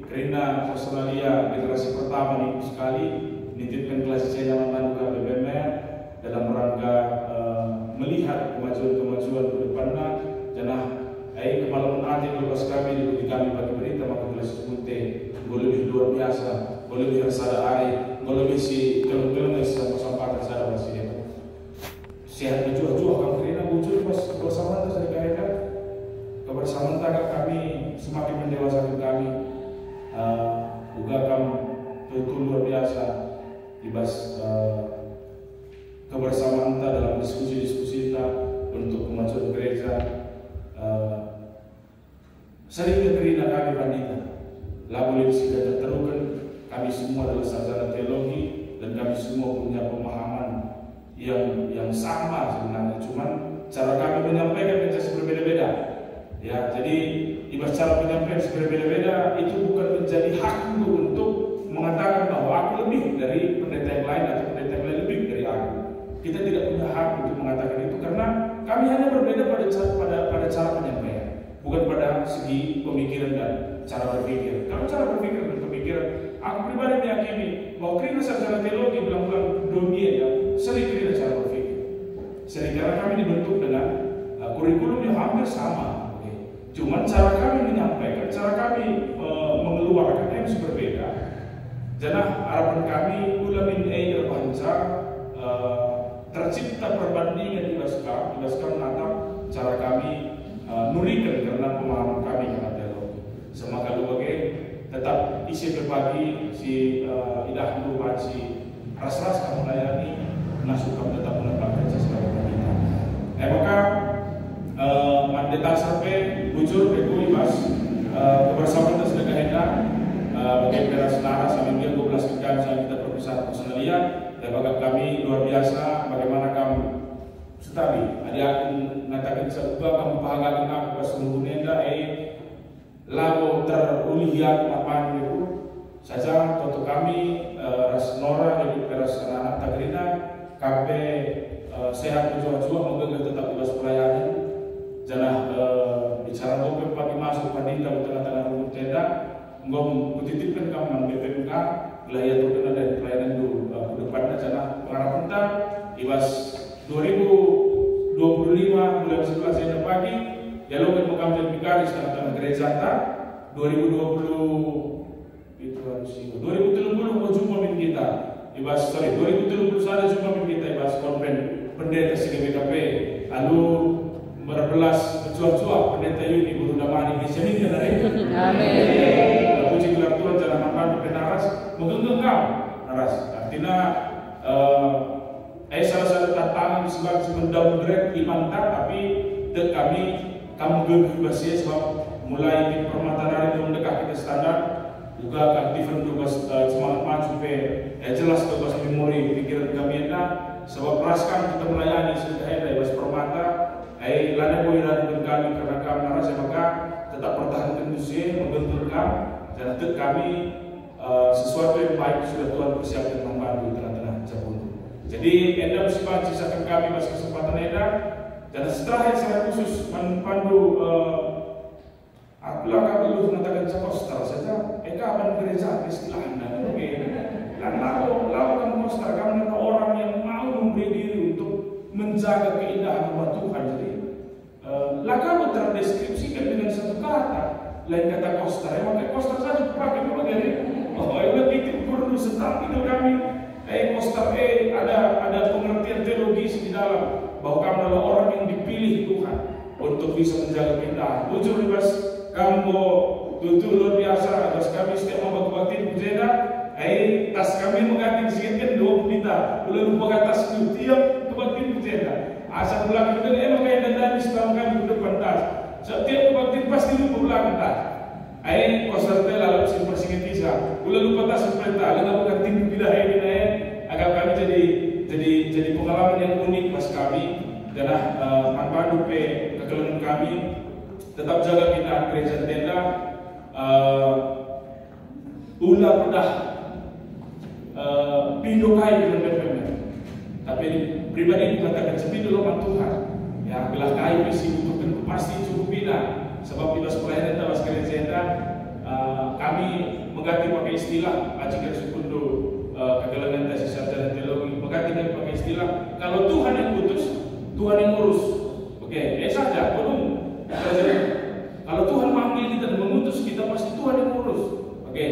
kerana personalia generasi pertama ini sekali nitipkan klasisi yang mengandung BPMR dalam rangka melihat kemajuan-kemajuan ke depannya jangan kemalaman aja lepas kami diberi kami bagi berita maka klasisi putih boleh lebih luar biasa boleh lebih rasada hari boleh lebih si keleng-keleng sampah-sampah rasada masih sehat berjuang-juang kami kerana muncul pas kebersamaan dari kaitan kebersamaan kami semakin mendewasakan kami juga kami betul luar biasa dibas kebersamaan kita dalam diskusi-diskusi kita untuk kemajuan gereja sering kerina kami pandita lah boleh sudah terterukan kami semua adalah sarjana teologi dan kami semua punya pemahaman yang sama sebenarnya cuman cara kami menyampaikan menjadi berbeda-beda ya jadi dibas cara penyampaian berbeda-beda itu bukan menjadi hak untuk mengatakan bahwa aku lebih dari pendeta yang lain atau pendeta yang lain lebih dari aku. Kita tidak punya hak untuk mengatakan itu karena kami hanya berbeda pada cara penyampaian, bukan pada segi pemikiran dan cara berpikir. Kalau cara berpikir dan pemikiran, aku pribadi meyakini bahwa kerana sarjana teologi bilang-bilang dunia ya, sering kerana cara berpikir. Sering karena kami dibentuk dengan kurikulum yang hampir sama. Cuma cara kami menyampaikan, cara kami mengeluarkan yang berbeda. Jadi harapan kami ulamin terbaca tercipta perbandingan di Baskam menatap cara kami nurikan karena pemahaman kami karena teologi. Semaka lubagai tetap isi berbagi si idah lubaci ras-ras kamu layani nasukam tetap menempatkan sesuatu kita. Maka mandeta sampai bujur begu ibas kebersamaan dan sedekah hendak bagi peras nara sampai dia 12 kali saya kita perpisahan personalia dan bagi kami luar biasa bagaimana kamu setabi ada aku mengatakan sebuah kamu bahagian aku pas sungguh nenda lalu terulihat apaan itu saja untuk kami ras nora dan peras anak-anak tagrina kape sehat berjuang-juang moga tetap bebas pelayanan jangan bicara moga pagi masuk pandita di tengah-tengah rumah tenda bom kutitipkan kamu BPMK wilayah terkena dari pelayanan itu ke depannya karena pengharapan kita ibas 2025 bulan 11 Jena pagi dialog dengan Makam dan Vikaris tentang gereja kita 2020 itu harus 2030 mau jumpa min kita ibas 2030 sana jumpa min kita ibas konven pendeta CGBKP lalu berbelas bercuah-cuah pendeta Yuni Guru Damani dijamin kan hari amin puji gelar Tuhan jalan mampan penaras mengenggeng kau naras artinya salah satu tantangan sebagai mendowngrade iman tak tapi kami gegah basia sebab mulai di permata hari mendekat kita standar juga aktifan tugas semangat maju jelas tugas memori pikiran kami sebab raskan kita melayani sudah dari bas permata lana boiran dengan kami karena kami narasi maka tetap pertahankan musim membentuk dan tetap kami sesuatu yang baik sudah Tuhan persiapkan membantu tengah-tengah jabun. Jadi enda bersifat sisakan kami pas kesempatan enda dan setelah yang sangat khusus mempandu apalagi belum mengatakan cakostar saja akan gereja istilahnya dan lakukan kostar karena orang yang mau memberi diri untuk menjaga keindahan rumah Tuhan. Jadi lakukan terdeskripsikan dengan satu kata lain kata kostar maka kostar saja dipakai begini lebih perlu setang itu kami kostar ada pengertian teologis di dalam bahwa kami adalah orang yang dipilih Tuhan untuk bisa menjaga keindahan. Jujur bebas kamu tutur luar biasa atas kami setiap mau bakti bujena tas kami mengganti sedikit 2 juta ulah lupa tas tiap kebakti bujena asal belakang itu makanya dan sebab kami ke depan tas setiap kebakti pasti lupa belakang tas kostar teh lalu bersingkat bisa ulah lupa tas seperti lalu bakti bidaya agar kami jadi pengalaman yang unik pas kami dan manfaat kegelangan kami tetap jaga kita gereja tenda ulah pedah pindah kai dengan benar tapi pribadi mengatakan sepi dulu Tuhan ya belah kai mesti untuk pasti cukup bina sebab kita pelayanan dalam gereja kami mengganti pakai istilah ajikan sekundo kegelangan tesis sarjana teologi mengganti pakai istilah kalau Tuhan yang putus Tuhan yang urus oke saja belum kalau Tuhan manggil kita dan mengutus kita pasti Tuhan yang urus oke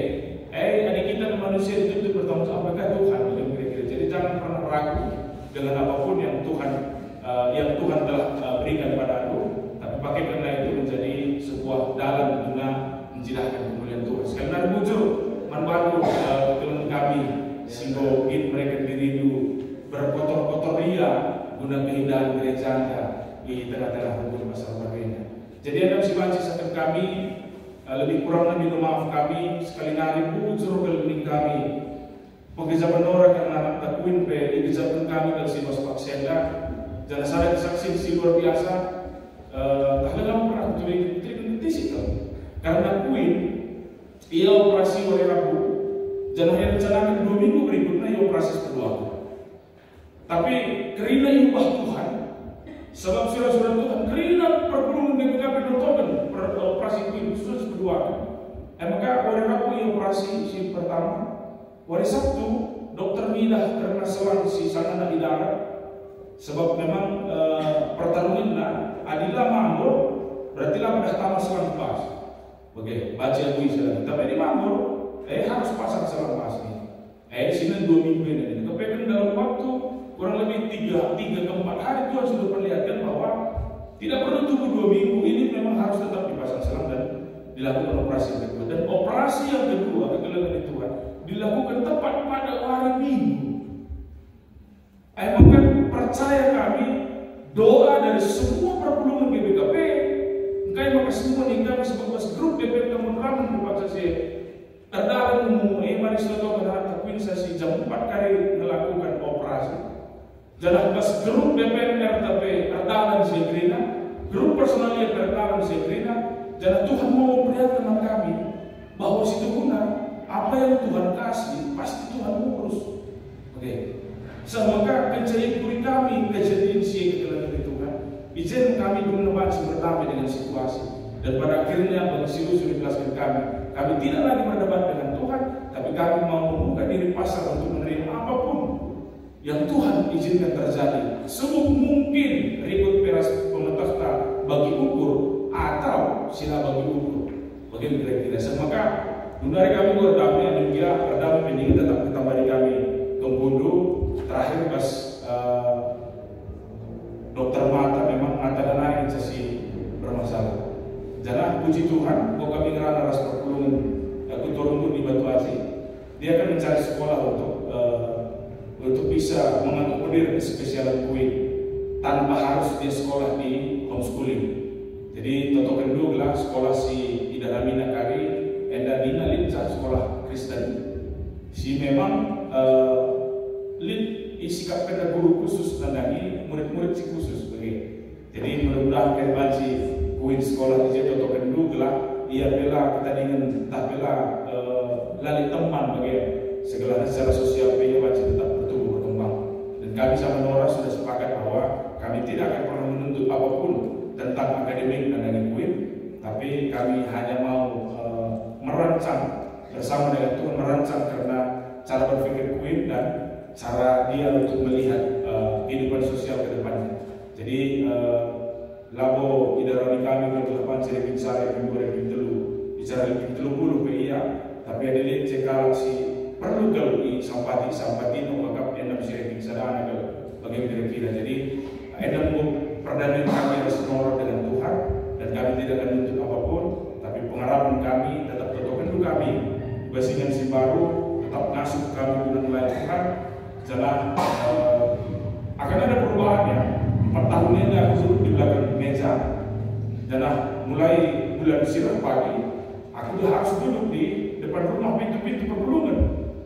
adik kita dan manusia itu bertanggung jawab apakah Tuhan kira-kira jadi jangan pernah ragu dengan apapun yang Tuhan telah berikan padaku tapi pakaikanlah itu menjadi sebuah dalan guna menjinakkan kemuliaan Tuhan sekali lagi bujur manfaat kegelangan kami sehingga mereka diri itu berkotor-kotor ria guna keindahan gereja Anda di tengah-tengah hukum masalah lainnya. Jadi Anda mesti baca kami lebih kurang minta maaf kami sekali nari bujur keling kami pengejaban orang karena anak takuin pengejaban kami dari si Mas Pak Senda jangan salah disaksi si luar biasa tak lama pernah terkritik karena kuin ia operasi hari Rabu jangan yang rencanakan 2 minggu berikutnya ia operasi kedua tapi kerana ubah Tuhan sebab surah-surah Tuhan kerana pergulungan BPKP Dotoben operasi kuin sudah kedua maka hari Rabu ia operasi si pertama hari Sabtu dokter midah karena selang si sana di darat sebab memang pertarungan adilah mamur berarti lah pada tamat selang pas oke baca yang bisa tapi di mamur harus pasang selang pas ini sini 2 minggu ini kepekan dalam waktu kurang lebih 3 ke 4 hari Tuhan sudah perlihatkan bahwa tidak perlu tunggu 2 minggu ini memang harus tetap dipasang selang dan dilakukan operasi yang kedua dan operasi yang kedua kegelangan Tuhan dilakukan tepat pada hari Minggu maka percaya kami doa dari semua perpuluhan GBKP maka semua nih kami sebagai grup DPM kamu ramen berpaksa saya terdalam manis atau berharap kuinsasi jam 4 kali melakukan operasi jalan pas grup DPM RTP terdalam segrina grup personal yang terdalam segrina jalan Tuhan mau memperlihatkan kami bahwa situ guna apa yang Tuhan kasih pasti Tuhan urus oke semoga kejadian kuri kami kejadian si kegelangan Tuhan izin kami belum bertambah dengan situasi dan pada akhirnya Bang Siru sudah jelaskan kami Kami tidak lagi berdebat dengan Tuhan, tapi kami mau membuka diri pasar untuk menerima apapun yang Tuhan izinkan terjadi. Semungkin ribut peras pemerintah bagi ukur atau sila bagi ukur. Bagaimana kira-kira? Maka dari kami berdamai dan dia berdamai mending tetap kembali kami kembudu. Terakhir pas dokter mata memang mata dan air sesi bermasalah. Jangan puji Tuhan, kok kami ngerana ras perpulungan aku turun di Batu Aji. Dia akan mencari sekolah untuk bisa mengakomodir spesial kuih tanpa harus dia sekolah di homeschooling. Jadi toto kedua sekolah si Idaramina Kari, enda dina linca sekolah Kristen. Si memang sikap pada guru khusus tandani murid-murid si khusus begitu. Jadi mudah-mudahan kan si kuih sekolah di toto kedua ia bela kita dengan tak bela lali teman bagi segala secara sosial dia wajib tetap bertumbuh berkembang. Dan kami sama Nora sudah sepakat bahwa kami tidak akan pernah menuntut apapun tentang akademik dan kuih, tapi kami hanya mau merancang bersama dengan Tuhan, merancang karena cara berpikir kuih dan cara dia untuk melihat kehidupan sosial ke depannya. Jadi labo idarani kami berdepan seri bicara bicara lebih 30 PIA, tapi ada lihat cekal si perlu kalau di sampati menganggap endam seri bicara kalau bagaimana kira-kira. Jadi endam perdana kami harus menolak dengan Tuhan dan kami tidak akan menuntut apapun, tapi pengharapan kami tetap totokan dulu kami basingan si baru tetap ngasuh kami guna melayani Tuhan. Jangan akan ada perubahannya. 4 tahun ini aku duduk di belakang meja dan mulai bulan sirah pagi aku udah harus duduk di depan rumah pintu-pintu perpulungan.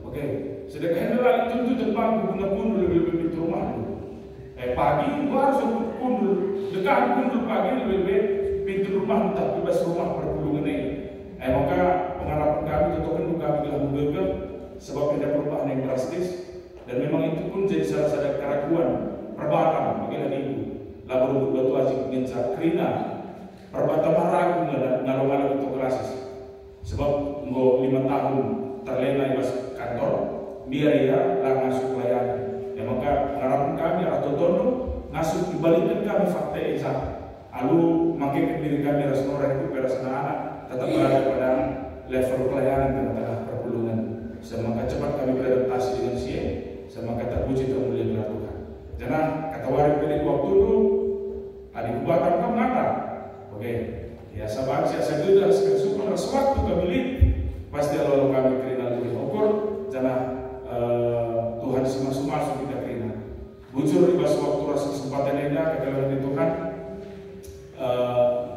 Oke, sedangkan lagi tentu depan guna kundul lebih pintu rumah dulu. Pagi gua harus kundul dekat kundul pagi lebih pintu rumah entah bebas rumah perpulungan ini. Maka pengharapan kami tentukan kami telah menggegap sebab ada perubahan yang drastis. Dan memang itu pun jadi salah satu keraguan perbatasan bagi ibu. Lalu Batu Aji mengincar krina perbatasan ragu ngalau-ngalau untuk klasis. Sebab ngo 5 tahun terlena di kantor, biar ia lah ngasuh pelayanan. Ya maka harapan kami atau dono ngasuh dibalikan kami fakta esa. Lalu makin diri kami restoran itu perasaan anak tetap berada pada level pelayanan dan tengah perpulungan. Semakin cepat kami beradaptasi dengan siang. Semakin terpuji termulia gelar Tuhan. Jangan kata waris pilih waktu itu adik kubatan kamu ngata. Oke, ya sabar saya juga sekarang sewaktu kami lihat pasti lalu kami kerina lebih ukur. Jangan Tuhan masuk kita kerina. Bujur di bas waktu rasa kesempatan indah kekalahan di Tuhan.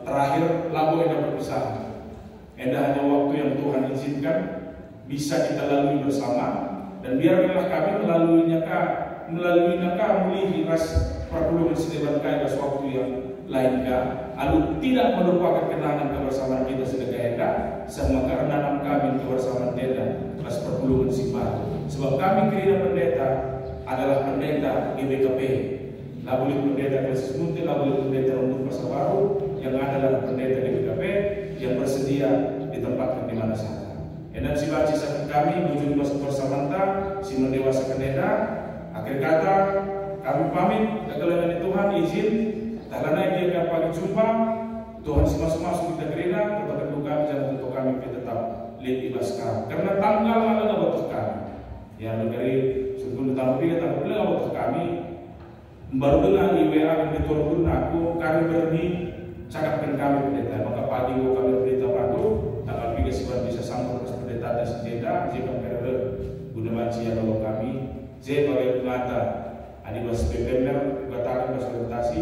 Terakhir labu yang berpisah. Endah hanya waktu yang Tuhan izinkan bisa kita lalui bersama. Dan biarlah kami melaluinya melihat ras perpulungan sedebat kaya ras waktu yang lainnya, lalu tidak melupakan kenangan kebersamaan kita sedekah sama karena kami kebersamaan tenda ras perpulungan Simbah. Sebab kami kira pendeta adalah pendeta GBKP, lalu pendeta Kristus Munti, lalu pendeta untuk Pasar Baru yang adalah pendeta GBKP yang bersedia ditempatkan di mana saja. Dan si baca sakit kami wujud bersama si mendewasa kendeta. Akhir kata kami pamit kekelanan Tuhan izin talana dia pagi jumpa Tuhan si masuk kita kerina tetap kami jangan untuk kami tetap lihat ibaskan karena tanggal ada waktu kami yang dari sebelum tanggal 3 tanggal waktu kami baru dengan IWA yang diturunkan aku kami berni cakapkan kami pendeta maka pagi kami berita padu tanggal 3 sebulan bisa sambung pendeta dan senjata jika periode guna mancia kalau kami J bagai pengata adi bas PPMR katakan bas orientasi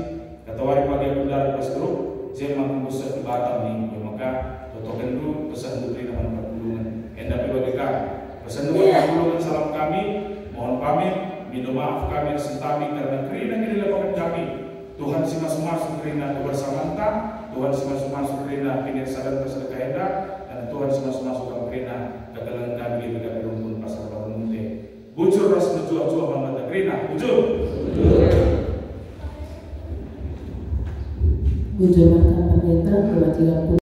kata wari pagi udara bas grup J mampu besar di Batam nih maka totokan dulu pesan untuk dengan perpulungan endah bagikan pesan dulu perpulungan salam kami mohon pamit minta maaf kami sentami karena kerina dilakukan kami Tuhan si masuk kerina kebersamaan Tuhan si masuk kerina pinggir sadar tersedekah endah dan Tuhan si masuk kerina kekalahan kami di BKP Rumpun Pasar Baru Munte bujur ras menjual-jual mata kerina bujur Bujur mata pendeta 230